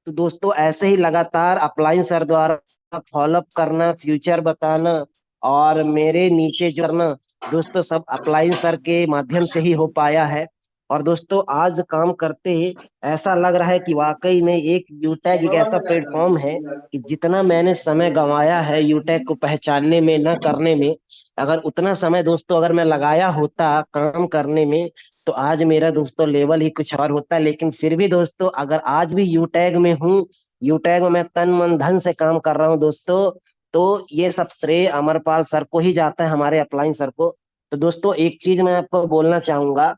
तो दोस्तों ऐसे ही लगातार अपलाइन सर द्वारा फॉलोअप करना, फ्यूचर बताना और मेरे नीचे जो करना दोस्तों, सब अपलाइन सर के माध्यम से ही हो पाया है। और दोस्तों आज काम करते ही ऐसा लग रहा है कि वाकई में एक यूटैग एक ऐसा प्लेटफॉर्म है कि जितना मैंने समय गंवाया है यूटैग को पहचानने में, न करने में, अगर उतना समय दोस्तों अगर मैं लगाया होता काम करने में, तो आज मेरा दोस्तों लेवल ही कुछ और होता है। लेकिन फिर भी दोस्तों अगर आज भी यूटैग में हूँ, यूटैग में मैं तन मन धन से काम कर रहा हूँ दोस्तों, तो ये सब श्रेय अमरपाल सर को ही जाता है, हमारे अपलाइन सर को। तो दोस्तों एक चीज मैं आपको बोलना चाहूंगा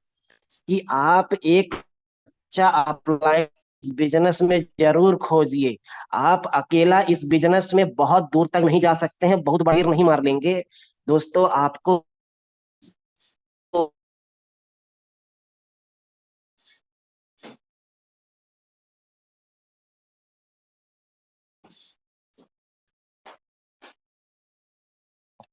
कि आप एक अच्छा अपलाइन बिजनेस में जरूर खोजिए। आप अकेला इस बिजनेस में बहुत दूर तक नहीं जा सकते हैं, बहुत बड़ी नहीं मार लेंगे दोस्तों। आपको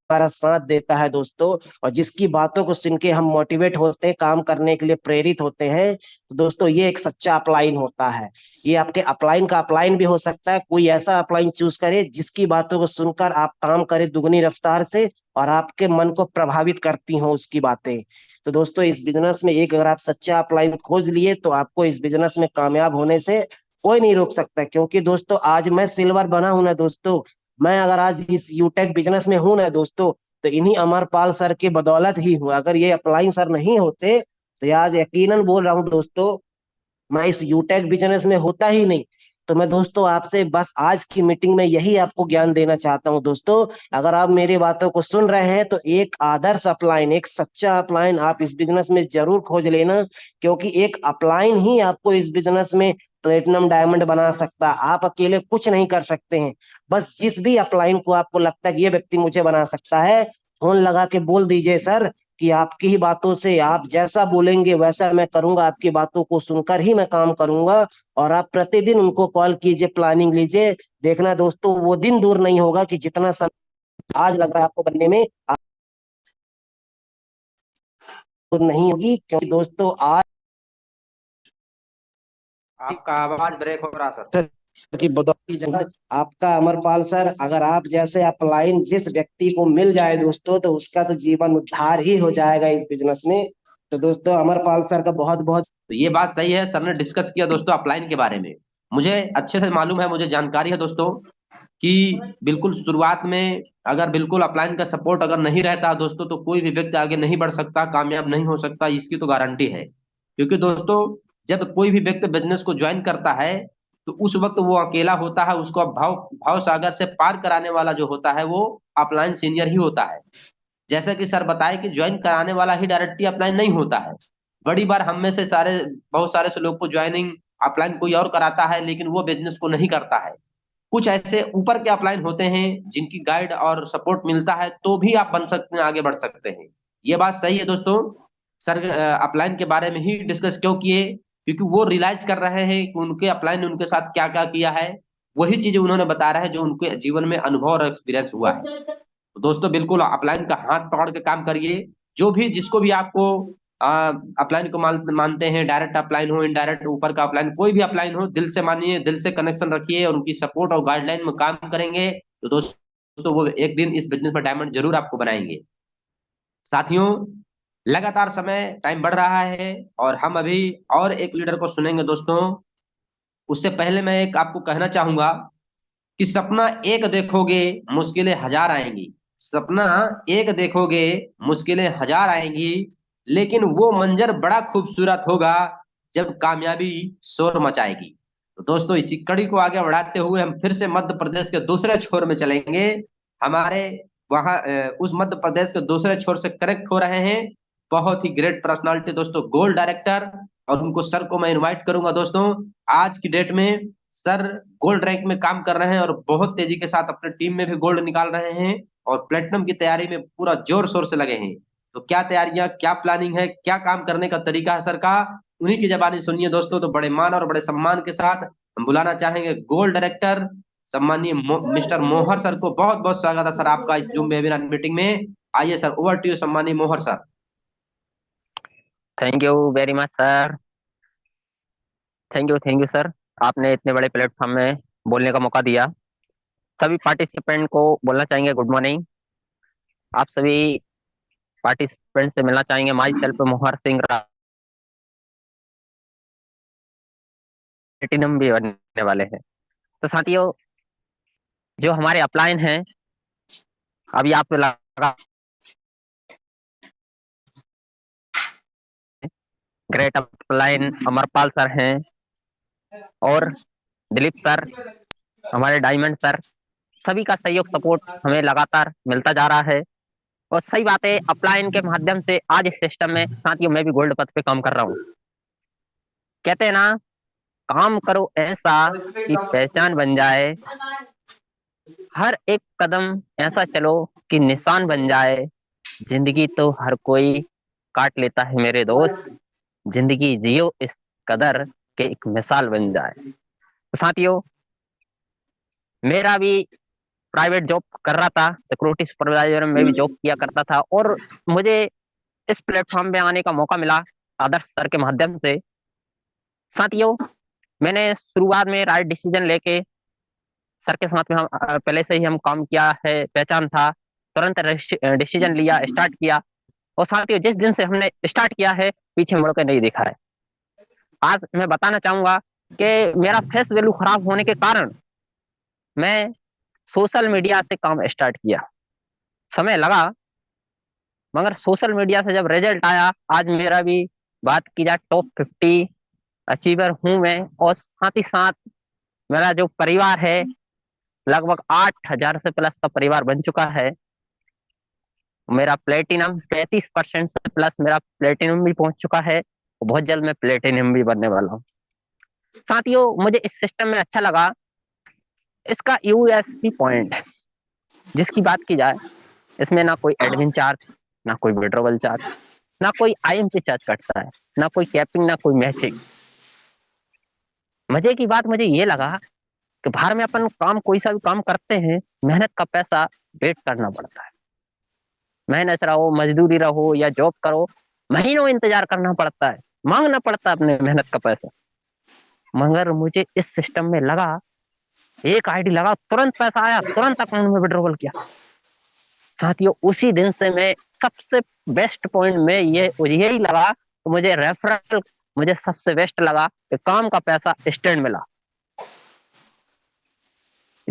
हमारा साथ देता है दोस्तों, और जिसकी बातों को सुन के हम मोटिवेट होते हैं, काम करने के लिए प्रेरित होते हैं, तो दोस्तों ये एक सच्चा अपलाइन होता है। ये आपके अपलाइन का अपलाइन भी हो सकता है। कोई ऐसा अपलाइन चूज करे जिसकी बातों को सुनकर आप काम करें दुगनी रफ्तार से, और आपके मन को प्रभावित करती हो उसकी बातें। तो दोस्तों इस बिजनेस में एक अगर आप सच्चा अपलाइन खोज लिए, तो आपको इस बिजनेस में कामयाब होने से कोई नहीं रोक सकता। क्योंकि दोस्तों आज मैं सिल्वर बना हूं ना दोस्तों, मैं अगर आज इस यूटेक बिजनेस में हूं ना दोस्तों, तो इन्हीं अमरपाल सर के बदौलत ही हूँ। अगर ये अपलाइन सर नहीं होते तो आज यकीनन बोल रहा हूँ दोस्तों, मैं इस यूटेक बिजनेस में होता ही नहीं। तो मैं दोस्तों आपसे बस आज की मीटिंग में यही आपको ज्ञान देना चाहता हूं दोस्तों, अगर आप मेरी बातों को सुन रहे हैं तो एक आदर्श अपलाइन, एक सच्चा अपलाइन आप इस बिजनेस में जरूर खोज लेना। क्योंकि एक अपलाइन ही आपको इस बिजनेस में प्लेटिनम डायमंड बना सकता है। आप अकेले कुछ नहीं कर सकते हैं। बस जिस भी अपलाइन को आपको लगता है कि ये व्यक्ति मुझे बना सकता है, फोन लगा के बोल दीजिए सर कि आपकी ही बातों से, आप जैसा बोलेंगे वैसा मैं करूंगा, आपकी बातों को सुनकर ही मैं काम करूंगा। और आप प्रतिदिन उनको कॉल कीजिए, प्लानिंग लीजिए। देखना दोस्तों वो दिन दूर नहीं होगा कि जितना समय आज लग रहा है आपको बनने में, नहीं होगी। क्योंकि दोस्तों आज आपका आवाज ब्रेक हो रहा सर। की बदौलती जगत आपका अमरपाल सर, अगर आप जैसे अपलाइन जिस व्यक्ति को मिल जाए दोस्तों, तो उसका तो जीवन उद्धार ही हो जाएगा इस बिजनेस में। तो दोस्तों अमरपाल सर का बहुत बहुत तो ये बात सही है, सर ने डिस्कस किया दोस्तों अपलाइन के बारे में, मुझे अच्छे से मालूम है, मुझे जानकारी है दोस्तों कि बिल्कुल शुरुआत में अगर बिल्कुल अपलाइन का सपोर्ट अगर नहीं रहता दोस्तों, तो कोई भी व्यक्ति आगे नहीं बढ़ सकता, कामयाब नहीं हो सकता, इसकी तो गारंटी है। क्योंकि दोस्तों जब कोई भी व्यक्ति बिजनेस को ज्वाइन करता है तो उस वक्त वो अकेला होता है, उसको भाव भाव सागर से पार कराने वाला जो होता है वो अपलाइन सीनियर ही होता है। जैसा कि सर बताए कि ज्वाइन कराने वाला ही डायरेक्टली अपलाइन नहीं होता है। बड़ी बार हम में से बहुत सारे से लोग को ज्वाइनिंग अपलाइन कोई और कराता है, लेकिन वो बिजनेस को नहीं करता है। कुछ ऐसे ऊपर के अपलाइन होते हैं जिनकी गाइड और सपोर्ट मिलता है तो भी आप बन सकते हैं, आगे बढ़ सकते हैं। ये बात सही है दोस्तों। सर अपलाइन के बारे में ही डिस्कस क्यों किए, क्योंकि वो रियलाइज कर रहे हैं कि उनके अपलाइन ने उनके साथ क्या क्या किया है, वही चीजें उन्होंने बता रहे हैं जो उनके जीवन में अनुभव और एक्सपीरियंस हुआ है। तो दोस्तों बिल्कुल अपलाइन का हाथ पकड़ के काम करिए। जो भी जिसको भी आपको अपलाइन को मानते हैं, डायरेक्ट अपलाइन हो, इनडायरेक्ट ऊपर का अपलाइन, कोई भी अपलाइन हो, दिल से मानिए, दिल से कनेक्शन रखिए और उनकी सपोर्ट और गाइडलाइन में काम करेंगे तो दोस्तों वो एक दिन इस बिजनेस में डायमंड जरूर आपको बनाएंगे। साथियों लगातार समय टाइम बढ़ रहा है और हम अभी और एक लीडर को सुनेंगे दोस्तों। उससे पहले मैं एक आपको कहना चाहूंगा कि सपना एक देखोगे मुश्किलें हजार आएंगी, सपना एक देखोगे मुश्किलें हजार आएंगी, लेकिन वो मंजर बड़ा खूबसूरत होगा जब कामयाबी शोर मचाएगी। तो दोस्तों इसी कड़ी को आगे बढ़ाते हुए हम फिर से मध्य प्रदेश के दूसरे छोर में चलेंगे। हमारे वहां उस मध्य प्रदेश के दूसरे छोर से कनेक्ट हो रहे हैं बहुत ही ग्रेट पर्सनालिटी दोस्तों, गोल्ड डायरेक्टर, और उनको सर को मैं इनवाइट करूंगा दोस्तों। आज की डेट में सर गोल्ड रैंक में काम कर रहे हैं और बहुत तेजी के साथ अपने टीम में भी गोल्ड निकाल रहे हैं और प्लेटिनम की तैयारी में पूरा जोर शोर से लगे हैं। तो क्या तैयारियां, क्या प्लानिंग है, क्या काम करने का तरीका है सर का, उन्हीं की जबानी सुनिए दोस्तों। तो बड़े मान और बड़े सम्मान के साथ हम बुलाना चाहेंगे गोल्ड डायरेक्टर सम्मानीय मिस्टर मोहर सर को। बहुत बहुत स्वागत है सर आपका इस जूम वेबिनार मीटिंग में। आइए सर, ओवर टू यू सम्मानीय मोहर sir. Thank you very much sir, thank you sir, आपने इतने बड़े प्लेटफॉर्म में बोलने का मौका दिया। सभी पार्टिसिपेंट को बोलना चाहेंगे गुड मॉर्निंग। आप सभी पार्टिसिपेंट से मिलना चाहेंगे। माई सेल्फ मोहर सिंह, प्लेटिनम भी बनने वाले हैं। तो साथियों जो हमारे अपलाइन हैं, अभी आपको लगा ग्रेट अपलाइन अमरपाल सर हैं और दिलीप सर, हमारे डायमंड सर, सभी का सहयोग सपोर्ट हमें लगातार मिलता जा रहा है। और सही बात है, अपलाइन के माध्यम से आज इस सिस्टम में साथियों मैं भी गोल्ड पद पे काम कर रहा हूँ। कहते हैं ना, काम करो ऐसा कि पहचान बन जाए, हर एक कदम ऐसा चलो कि निशान बन जाए। जिंदगी तो हर कोई काट लेता है मेरे दोस्त, जिंदगी जियो इस कदर के एक मिसाल बन जाए। तो साथियों मेरा भी प्राइवेट जॉब कर रहा था, सिक्योरिटी सुपरवाइजर में भी जॉब किया करता था और मुझे इस प्लेटफॉर्म पे आने का मौका मिला आदर्श सर के माध्यम से। साथियों मैंने शुरुआत में राइट डिसीजन लेके सर के साथ में हम पहले से ही हम काम किया है, पहचान था, तुरंत डिसीजन लिया, स्टार्ट किया। और साथियों जिस दिन से हमने स्टार्ट किया है पीछे मुड़ के नहीं देखा है। आज मैं बताना चाहूंगा कि मेरा फेस वैल्यू खराब होने के कारण मैं सोशल मीडिया से काम स्टार्ट किया। समय लगा मगर सोशल मीडिया से जब रिजल्ट आया, आज मेरा भी बात की जाए टॉप 50 अचीवर हूं मैं। और साथ ही साथ मेरा जो परिवार है लगभग 8000 से प्लस का परिवार बन चुका है। मेरा प्लेटिनम 35% से प्लस मेरा प्लेटिनम भी पहुंच चुका है। बहुत जल्द मैं प्लेटिनम भी बनने वाला हूँ। साथियों मुझे इस सिस्टम में अच्छा लगा इसका यूएसपी पॉइंट, जिसकी बात की जाए इसमें ना कोई एडमिन चार्ज, ना कोई विड्रॉवल चार्ज, ना कोई आईएमपी चार्ज कटता है, ना कोई कैपिंग, ना कोई मैचिंग। मजे की बात मुझे ये लगा कि बाहर में अपन काम कोई सा भी काम करते हैं, मेहनत का पैसा वेट करना पड़ता है। मेहनत रहो, मजदूरी रहो या जॉब करो, महीनों इंतजार करना पड़ता है, मांगना पड़ता है अपने मेहनत का पैसा। मगर मुझे इस सिस्टम में लगा, एक आईडी लगा, तुरंत पैसा आया, तुरंत अकाउंट में विड्रॉवल किया। साथियों उसी दिन से मैं सबसे बेस्ट पॉइंट में यही लगा तो मुझे रेफरल मुझे सबसे बेस्ट लगा कि काम का पैसा इंस्टेंट मिला।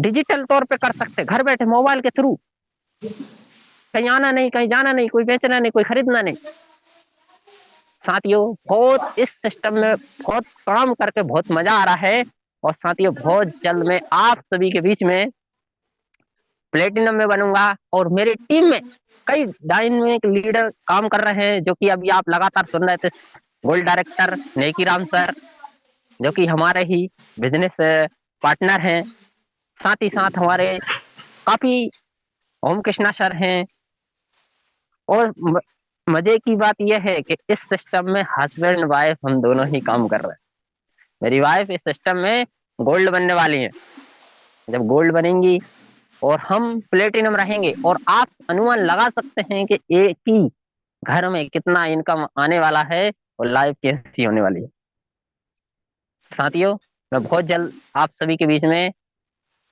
डिजिटल तौर पे कर सकते, घर बैठे मोबाइल के थ्रू, कहीं आना नहीं, कहीं जाना नहीं, कोई बेचना नहीं, कोई खरीदना नहीं। साथियों बहुत इस सिस्टम में बहुत काम करके बहुत मजा आ रहा है, और साथियों बहुत जल्द मैं आप सभी के बीच में प्लेटिनम में बनूंगा, और मेरी टीम में कई डायनेमिक लीडर काम कर रहे हैं, जो कि अभी आप लगातार सुन रहे थे। गोल्ड डायरेक्टर नेकी राम सर, जो कि हमारे ही बिजनेस पार्टनर हैं, साथ ही साथ हमारे काफी ओम कृष्णा सर हैं। और मजे की बात यह है कि इस सिस्टम में हस्बैंड वाइफ हम दोनों ही काम कर रहे हैं। मेरी वाइफ इस सिस्टम में गोल्ड बनने वाली है। जब गोल्ड बनेंगी और हम प्लेटिनम रहेंगे, और आप अनुमान लगा सकते हैं कि एक ही घर में कितना इनकम आने वाला है और लाइफ कैसी होने वाली है। साथियों मैं बहुत जल्द आप सभी के बीच में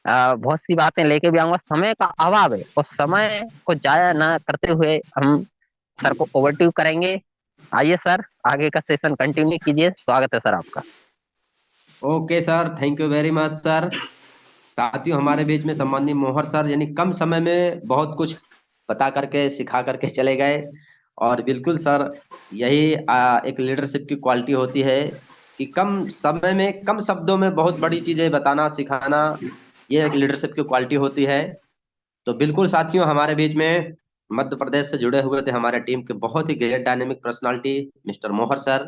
बहुत सी बातें लेके भी आऊंगा। समय का अभाव है, और समय को जाया ना करते हुए हम सर को ओवरट्यूब करेंगे। आइए सर, आगे का सेशन कंटिन्यू कीजिए। स्वागत है सर आपका। Okay sir, thank you very much sir. साथियों हमारे बीच में सम्माननीय मोहर सर यानी कम समय में बहुत कुछ बता करके सिखा करके चले गए। और बिल्कुल सर, यही एक लीडरशिप की क्वालिटी होती है कि कम समय में कम शब्दों में बहुत बड़ी चीजें बताना सिखाना, ये एक लीडरशिप की क्वालिटी होती है। तो बिल्कुल साथियों, हमारे बीच में मध्य प्रदेश से जुड़े हुए थे हमारे टीम के बहुत ही ग्रेट डायनेमिक पर्सनालिटी मिस्टर मोहर सर।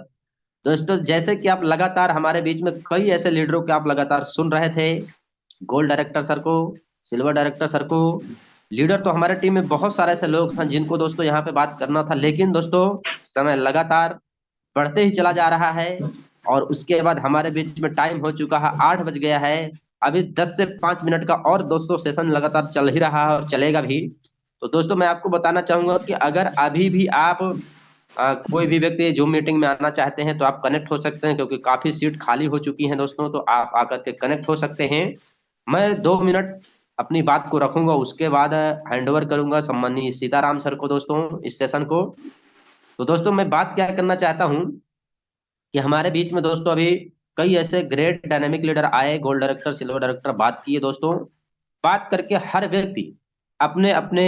दोस्तों जैसे कि आप लगातार हमारे बीच में कई ऐसे लीडरों के आप लगातार सुन रहे थे, गोल्ड डायरेक्टर सर को, सिल्वर डायरेक्टर सर को, लीडर तो हमारे टीम में बहुत सारे ऐसे लोग हैं जिनको दोस्तों यहाँ पे बात करना था, लेकिन दोस्तों समय लगातार बढ़ते ही चला जा रहा है। और उसके बाद हमारे बीच में टाइम हो चुका है, 8 बज गया है। अभी 10 से 5 मिनट का और दोस्तों सेशन लगातार चल ही रहा है और चलेगा भी। तो दोस्तों मैं आपको बताना चाहूंगा कि अगर अभी भी आप कोई भी व्यक्ति जूम मीटिंग में आना चाहते हैं तो आप कनेक्ट हो सकते हैं, क्योंकि काफी सीट खाली हो चुकी हैं दोस्तों, तो आप आकर के कनेक्ट हो सकते हैं। मैं 2 मिनट अपनी बात को रखूंगा, उसके बाद हैंडओवर करूंगा सम्मानीय सीताराम सर को दोस्तों इस सेशन को। तो दोस्तों मैं बात क्या करना चाहता हूं कि हमारे बीच में दोस्तों अभी कई ऐसे ग्रेट डायनेमिक लीडर आए, गोल्ड डायरेक्टर सिल्वर डायरेक्टर बात किए दोस्तों। बात करके हर व्यक्ति अपने अपने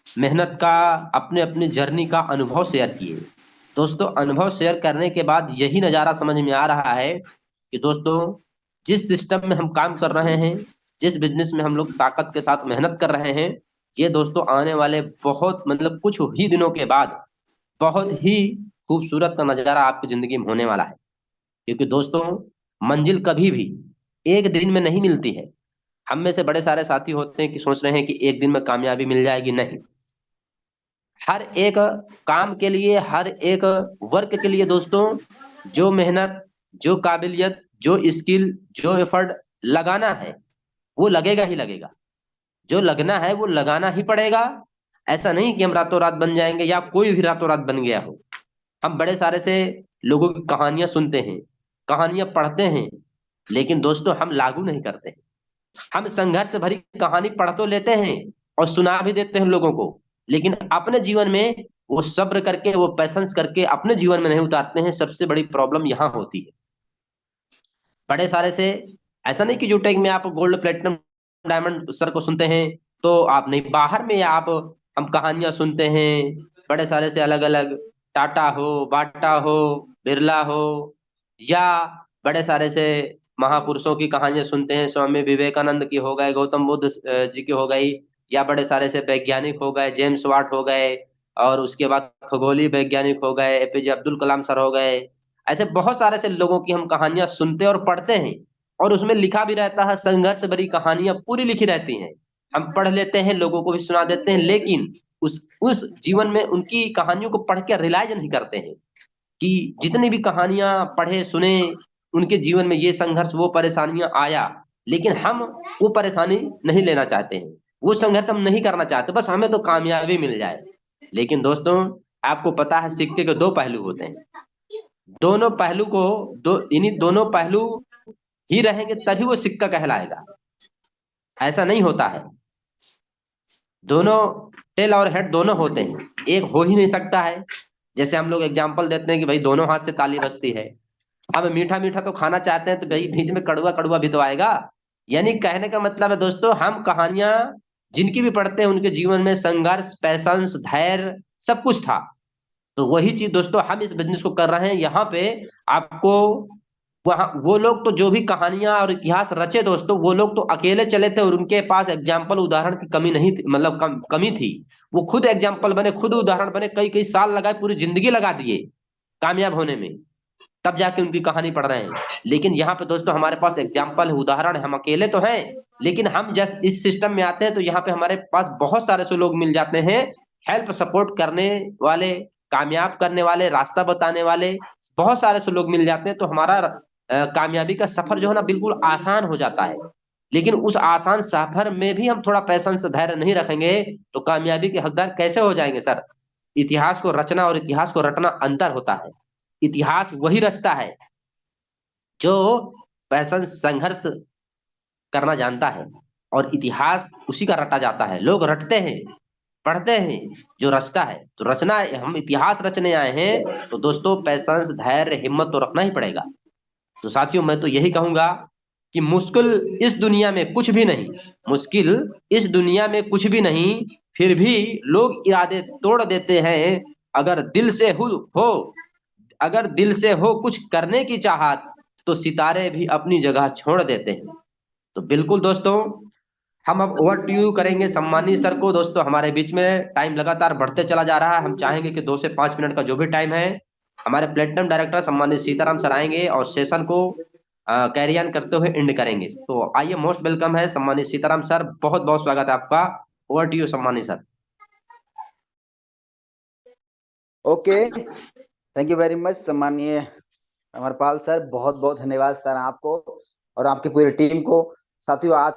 मेहनत का, अपने अपनी जर्नी का अनुभव शेयर किए दोस्तों। अनुभव शेयर करने के बाद यही नज़ारा समझ में आ रहा है कि दोस्तों जिस सिस्टम में हम काम कर रहे हैं, जिस बिजनेस में हम लोग ताकत के साथ मेहनत कर रहे हैं, ये दोस्तों आने वाले बहुत मतलब कुछ ही दिनों के बाद बहुत ही खूबसूरत का नज़ारा आपकी जिंदगी में होने वाला है। क्योंकि दोस्तों मंजिल कभी भी एक दिन में नहीं मिलती है। हम में से बड़े सारे साथी होते हैं कि सोच रहे हैं कि एक दिन में कामयाबी मिल जाएगी, नहीं। हर एक काम के लिए, हर एक वर्क के लिए दोस्तों जो मेहनत, जो काबिलियत, जो स्किल, जो एफर्ट लगाना है वो लगेगा ही लगेगा। जो लगना है वो लगाना ही पड़ेगा। ऐसा नहीं कि हम रातों रात बन जाएंगे या कोई भी रातों रात बन गया हो। हम बड़े सारे से लोगों की कहानियां सुनते हैं, कहानियां पढ़ते हैं, लेकिन दोस्तों हम लागू नहीं करते। हम संघर्ष भरी कहानी पढ़ तो लेते हैं और सुना भी देते हैं लोगों को, लेकिन अपने जीवन में वो सब्र करके, वो पैसेंस करके अपने जीवन में नहीं उतारते हैं। सबसे बड़ी प्रॉब्लम यहाँ होती है। बड़े सारे से ऐसा नहीं कि यूटेक में आप गोल्ड प्लेटिनम डायमंड सर को सुनते हैं तो आप नहीं, बाहर में आप हम कहानियां सुनते हैं बड़े सारे से, अलग अलग टाटा हो, बाटा हो, बिरला हो, या बड़े सारे से महापुरुषों की कहानियां सुनते हैं। स्वामी विवेकानंद की हो गए, गौतम बुद्ध जी की हो गई, या बड़े सारे से वैज्ञानिक हो गए, जेम्स वाट हो गए, और उसके बाद खगोलीय वैज्ञानिक हो गए, एपीजे अब्दुल कलाम सर हो गए। ऐसे बहुत सारे से लोगों की हम कहानियां सुनते और पढ़ते हैं, और उसमें लिखा भी रहता है, संघर्ष भरी कहानियां पूरी लिखी रहती हैं। हम पढ़ लेते हैं, लोगों को भी सुना देते हैं, लेकिन उस जीवन में उनकी कहानियों को पढ़ के रियलाइज नहीं करते हैं कि जितनी भी कहानियां पढ़े सुने, उनके जीवन में ये संघर्ष, वो परेशानियां आया, लेकिन हम वो परेशानी नहीं लेना चाहते हैं, वो संघर्ष हम नहीं करना चाहते, बस हमें तो कामयाबी मिल जाए। लेकिन दोस्तों आपको पता है सिक्के के 2 पहलू होते हैं। दोनों पहलू को इन्हीं दोनों पहलू ही रहेंगे तभी वो सिक्का कहलाएगा। ऐसा नहीं होता है। दोनों टेल और हेड दोनों होते हैं, एक हो ही नहीं सकता है। जैसे हम लोग एग्जांपल देते हैं कि भाई दोनों हाथ से ताली बजती है। अब मीठा मीठा तो खाना चाहते हैं तो भाई बीच में कड़वा कड़वा भी तो आएगा। यानी कहने का मतलब है दोस्तों, हम कहानियां जिनकी भी पढ़ते हैं उनके जीवन में संघर्ष, पैशंस, धैर्य सब कुछ था। तो वही चीज दोस्तों हम इस बिजनेस को कर रहे हैं। यहाँ पे आपको वहाँ वो लोग तो जो भी कहानियां और इतिहास रचे दोस्तों, वो लोग तो अकेले चले थे और उनके पास एग्जाम्पल उदाहरण की कमी नहीं थी, मतलब कमी थी। वो खुद एग्जाम्पल बने, खुद उदाहरण बने, कई कई साल लगाए, पूरी जिंदगी लगा दिए कामयाब होने में, तब जाके उनकी कहानी पढ़ रहे हैं। लेकिन यहाँ पे दोस्तों हमारे पास एग्जाम्पल है, उदाहरण है। हम अकेले तो हैं, लेकिन हम जस्ट इस सिस्टम में आते हैं तो यहाँ पे हमारे पास बहुत सारे से लोग मिल जाते हैं, हेल्प सपोर्ट करने वाले, कामयाब करने वाले, रास्ता बताने वाले, बहुत सारे से लोग मिल जाते हैं। तो हमारा कामयाबी का सफर जो है ना बिल्कुल आसान हो जाता है। लेकिन उस आसान सफर में भी हम थोड़ा पैशन से धैर्य नहीं रखेंगे तो कामयाबी के हकदार कैसे हो जाएंगे सर? इतिहास को रचना और इतिहास को रटना अंतर होता है। इतिहास वही रचता है जो पैशन संघर्ष करना जानता है, और इतिहास उसी का रटा जाता है। लोग रटते हैं, पढ़ते हैं, जो रचता है तो रचना, हम इतिहास रचने आए हैं तो दोस्तों पैशन, धैर्य, हिम्मत तो रखना ही पड़ेगा। तो साथियों मैं तो यही कहूंगा कि मुश्किल इस दुनिया में कुछ भी नहीं, मुश्किल इस दुनिया में कुछ भी नहीं, फिर भी लोग इरादे तोड़ देते हैं। अगर दिल से हो अगर दिल से हो कुछ करने की चाहत, तो सितारे भी अपनी जगह छोड़ देते हैं। तो बिल्कुल दोस्तों, हम अब ओवर टू यू करेंगे सम्मानी सर को। दोस्तों हमारे बीच में टाइम लगातार बढ़ते चला जा रहा है, हम चाहेंगे कि 2 से 5 मिनट का जो भी टाइम है, हमारे प्लेटिनम डायरेक्टर सम्मानित सीताराम सर आएंगे और सेशन को कैरी ऑन करते हुए एंड करेंगे। तो आइए, मोस्ट वेलकम है सम्मानित सीताराम सर, बहुत बहुत स्वागत है आपका। ओवर टू यू सम्मानित sir. Okay, thank you very much सम्मानीय अमरपाल सर, बहुत बहुत धन्यवाद सर आपको और आपकी पूरी टीम को। साथियों आज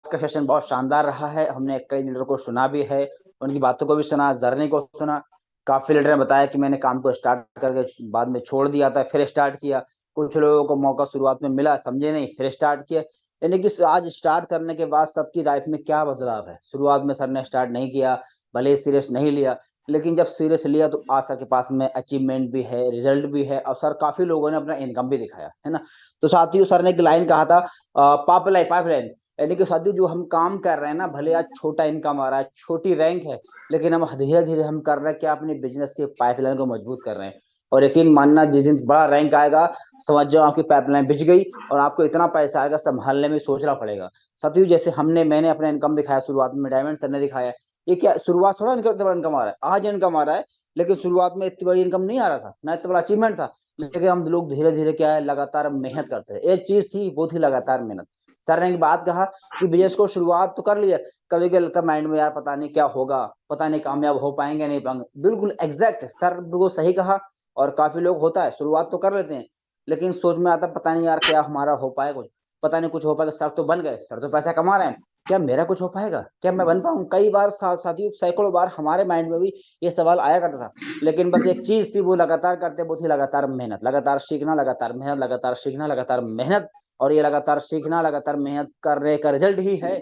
का सेशन बहुत शानदार रहा है, हमने कई लीडर को सुना भी है, उनकी बातों को भी सुना, जर्नी को सुना। काफी लीडर ने बताया कि मैंने काम को स्टार्ट करके बाद में छोड़ दिया था, फिर स्टार्ट किया। कुछ लोगों को मौका शुरुआत में मिला, समझे नहीं, फिर स्टार्ट किया। यानी कि आज स्टार्ट करने के बाद सबकी लाइफ में क्या बदलाव है। शुरुआत में सर ने स्टार्ट नहीं किया, भले सीरियस नहीं लिया, लेकिन जब सीरियस लिया तो आज सर के पास में अचीवमेंट भी है, रिजल्ट भी है, और सर काफी लोगों ने अपना इनकम भी दिखाया है ना। तो साथियों सर ने एक लाइन कहा था, पाइपलाइन, यानी कि साथियों जो हम काम कर रहे हैं ना, भले आज छोटा इनकम आ रहा है, छोटी रैंक है, लेकिन हम धीरे धीरे हम कर रहे हैं क्या, अपने बिजनेस के पाइपलाइन को मजबूत कर रहे हैं। और यकीन मानना, जिस दिन बड़ा रैंक आएगा समझ जाओ आपकी पाइपलाइन बिछ गई और आपको इतना पैसा आएगा संभालने में सोचना पड़ेगा। साथियों जैसे मैंने अपना इनकम दिखाया शुरुआत में, डायमंड सर ने दिखाया, ये क्या शुरुआत थोड़ा इनकम, इतना बड़ा इनकम आ रहा है, आज इनकम आ रहा है, लेकिन शुरुआत में इतनी बड़ी इनकम नहीं आ रहा था ना, इतना बड़ा अचीवमेंट था। लेकिन हम लोग धीरे धीरे क्या है, लगातार मेहनत करते रहे। एक चीज थी, वो थी लगातार मेहनत। सर ने एक बात कहा कि बिजनेस को शुरुआत तो कर लिया, कभी कभी लगता माइंड में यार पता नहीं क्या होगा, पता नहीं कामयाब हो पाएंगे नहीं पाएंगे। बिल्कुल एग्जैक्ट, सर बिल्कुल सही कहा। और काफी लोग होता है शुरुआत तो कर लेते हैं, लेकिन सोच में आता पता नहीं यार क्या हमारा हो पाए, कुछ पता नहीं कुछ हो पाएगा। सर तो बन गए, सर तो पैसा कमा रहे हैं, क्या मेरा कुछ हो पाएगा, क्या मैं बन पाऊंगा। कई बार साथियों सैकड़ों बार हमारे माइंड में भी ये सवाल आया करता था। लेकिन बस एक चीज थी, वो लगातार करते, वो थी लगातार मेहनत, लगातार सीखना, लगातार मेहनत, लगातार सीखना, लगातार मेहनत। और ये लगातार सीखना, लगातार मेहनत करने का रिजल्ट ही है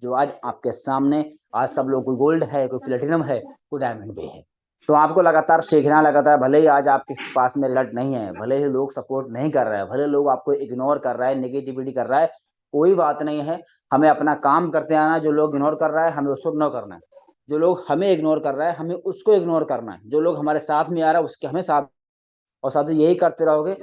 जो आज आपके सामने। आज सब लोग, कोई गोल्ड है, कोई प्लेटिनम है, कोई डायमंड भी है। तो आपको लगातार सीखना, लगातार, भले ही आज आपके पास में रिजल्ट नहीं है, भले ही लोग सपोर्ट नहीं कर रहे हैं, भले लोग आपको इग्नोर कर रहा है, नेगेटिविटी कर रहा है, कोई बात नहीं है। हमें अपना काम करते आना। जो लोग इग्नोर कर रहा है हमें उसको इग्नोर करना है, जो लोग हमें इग्नोर कर रहा है हमें उसको इग्नोर करना है, जो लोग हमारे साथ में आ रहा है उसके हमें साथ। और साथ यही करते रहोगे,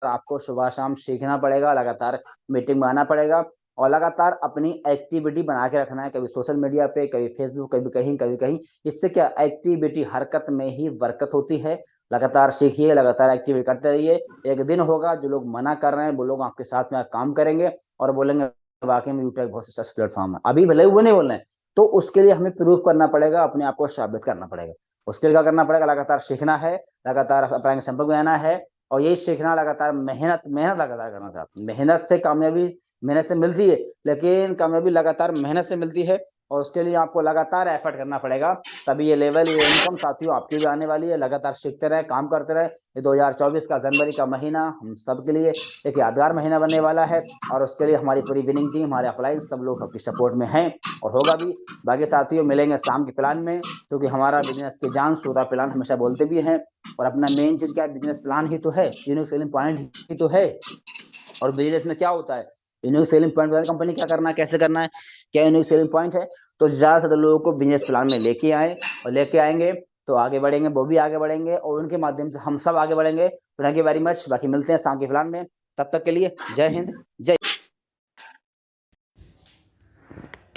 आपको सुबह शाम सीखना पड़ेगा, लगातार मीटिंग में आना पड़ेगा और लगातार अपनी एक्टिविटी बना के रखना है। कभी सोशल मीडिया पे, कभी फेसबुक, कभी कहीं कभी कहीं। इससे क्या, एक्टिविटी, हरकत में ही बरकत होती है। लगातार सीखिए, लगातार एक्टिविटी करते रहिए। एक दिन होगा जो लोग मना कर रहे हैं वो लोग आपके साथ में काम करेंगे और बोलेंगे वाकई में यूट्यूब बहुत सक्सेसफुल प्लेटफॉर्म है। अभी भले वो नहीं बोल रहे हैं, तो उसके लिए हमें प्रूफ करना पड़ेगा, अपने आप को साबित करना पड़ेगा। उसके लिए क्या करना पड़ेगा, लगातार सीखना है, लगातार अपने संपर्क में आना है और यही सीखना, लगातार मेहनत लगातार करना। साहब मेहनत से कामयाबी, मेहनत से मिलती है, लेकिन कामयाबी लगातार मेहनत से मिलती है और उसके लिए आपको लगातार एफर्ट करना पड़ेगा। तभी ये लेवल, ये इनकम साथियों आपकी भी आने वाली है। लगातार सीखते रहे, काम करते रहे। ये 2024 का जनवरी का महीना हम सब के लिए एक यादगार महीना बनने वाला है और उसके लिए हमारी पूरी विनिंग टीम, हमारे अपलाइन सब लोग आपकी सपोर्ट में हैं और होगा भी। बाकी साथियों मिलेंगे शाम के प्लान में, क्योंकि हमारा बिजनेस की जान श्रोता प्लान हमेशा बोलते भी हैं। और अपना मेन चीज क्या है, बिजनेस प्लान ही तो है, यूनिक सेलिंग पॉइंट ही तो है। और बिजनेस में क्या होता है, यूनिक सेलिंग पॉइंट बताए कंपनी क्या करना है, कैसे करना है, क्या यूनिक सेलिंग पॉइंट है। तो ज्यादा से ज्यादा लोगों को बिजनेस प्लान में लेके आए, और लेके आएंगे तो आगे बढ़ेंगे, वो भी आगे बढ़ेंगे, और उनके माध्यम से हम सब आगे बढ़ेंगे। Thank you very much. बाकी मिलते हैं शाम के प्लान में, तब तक के लिए जय हिंद, जय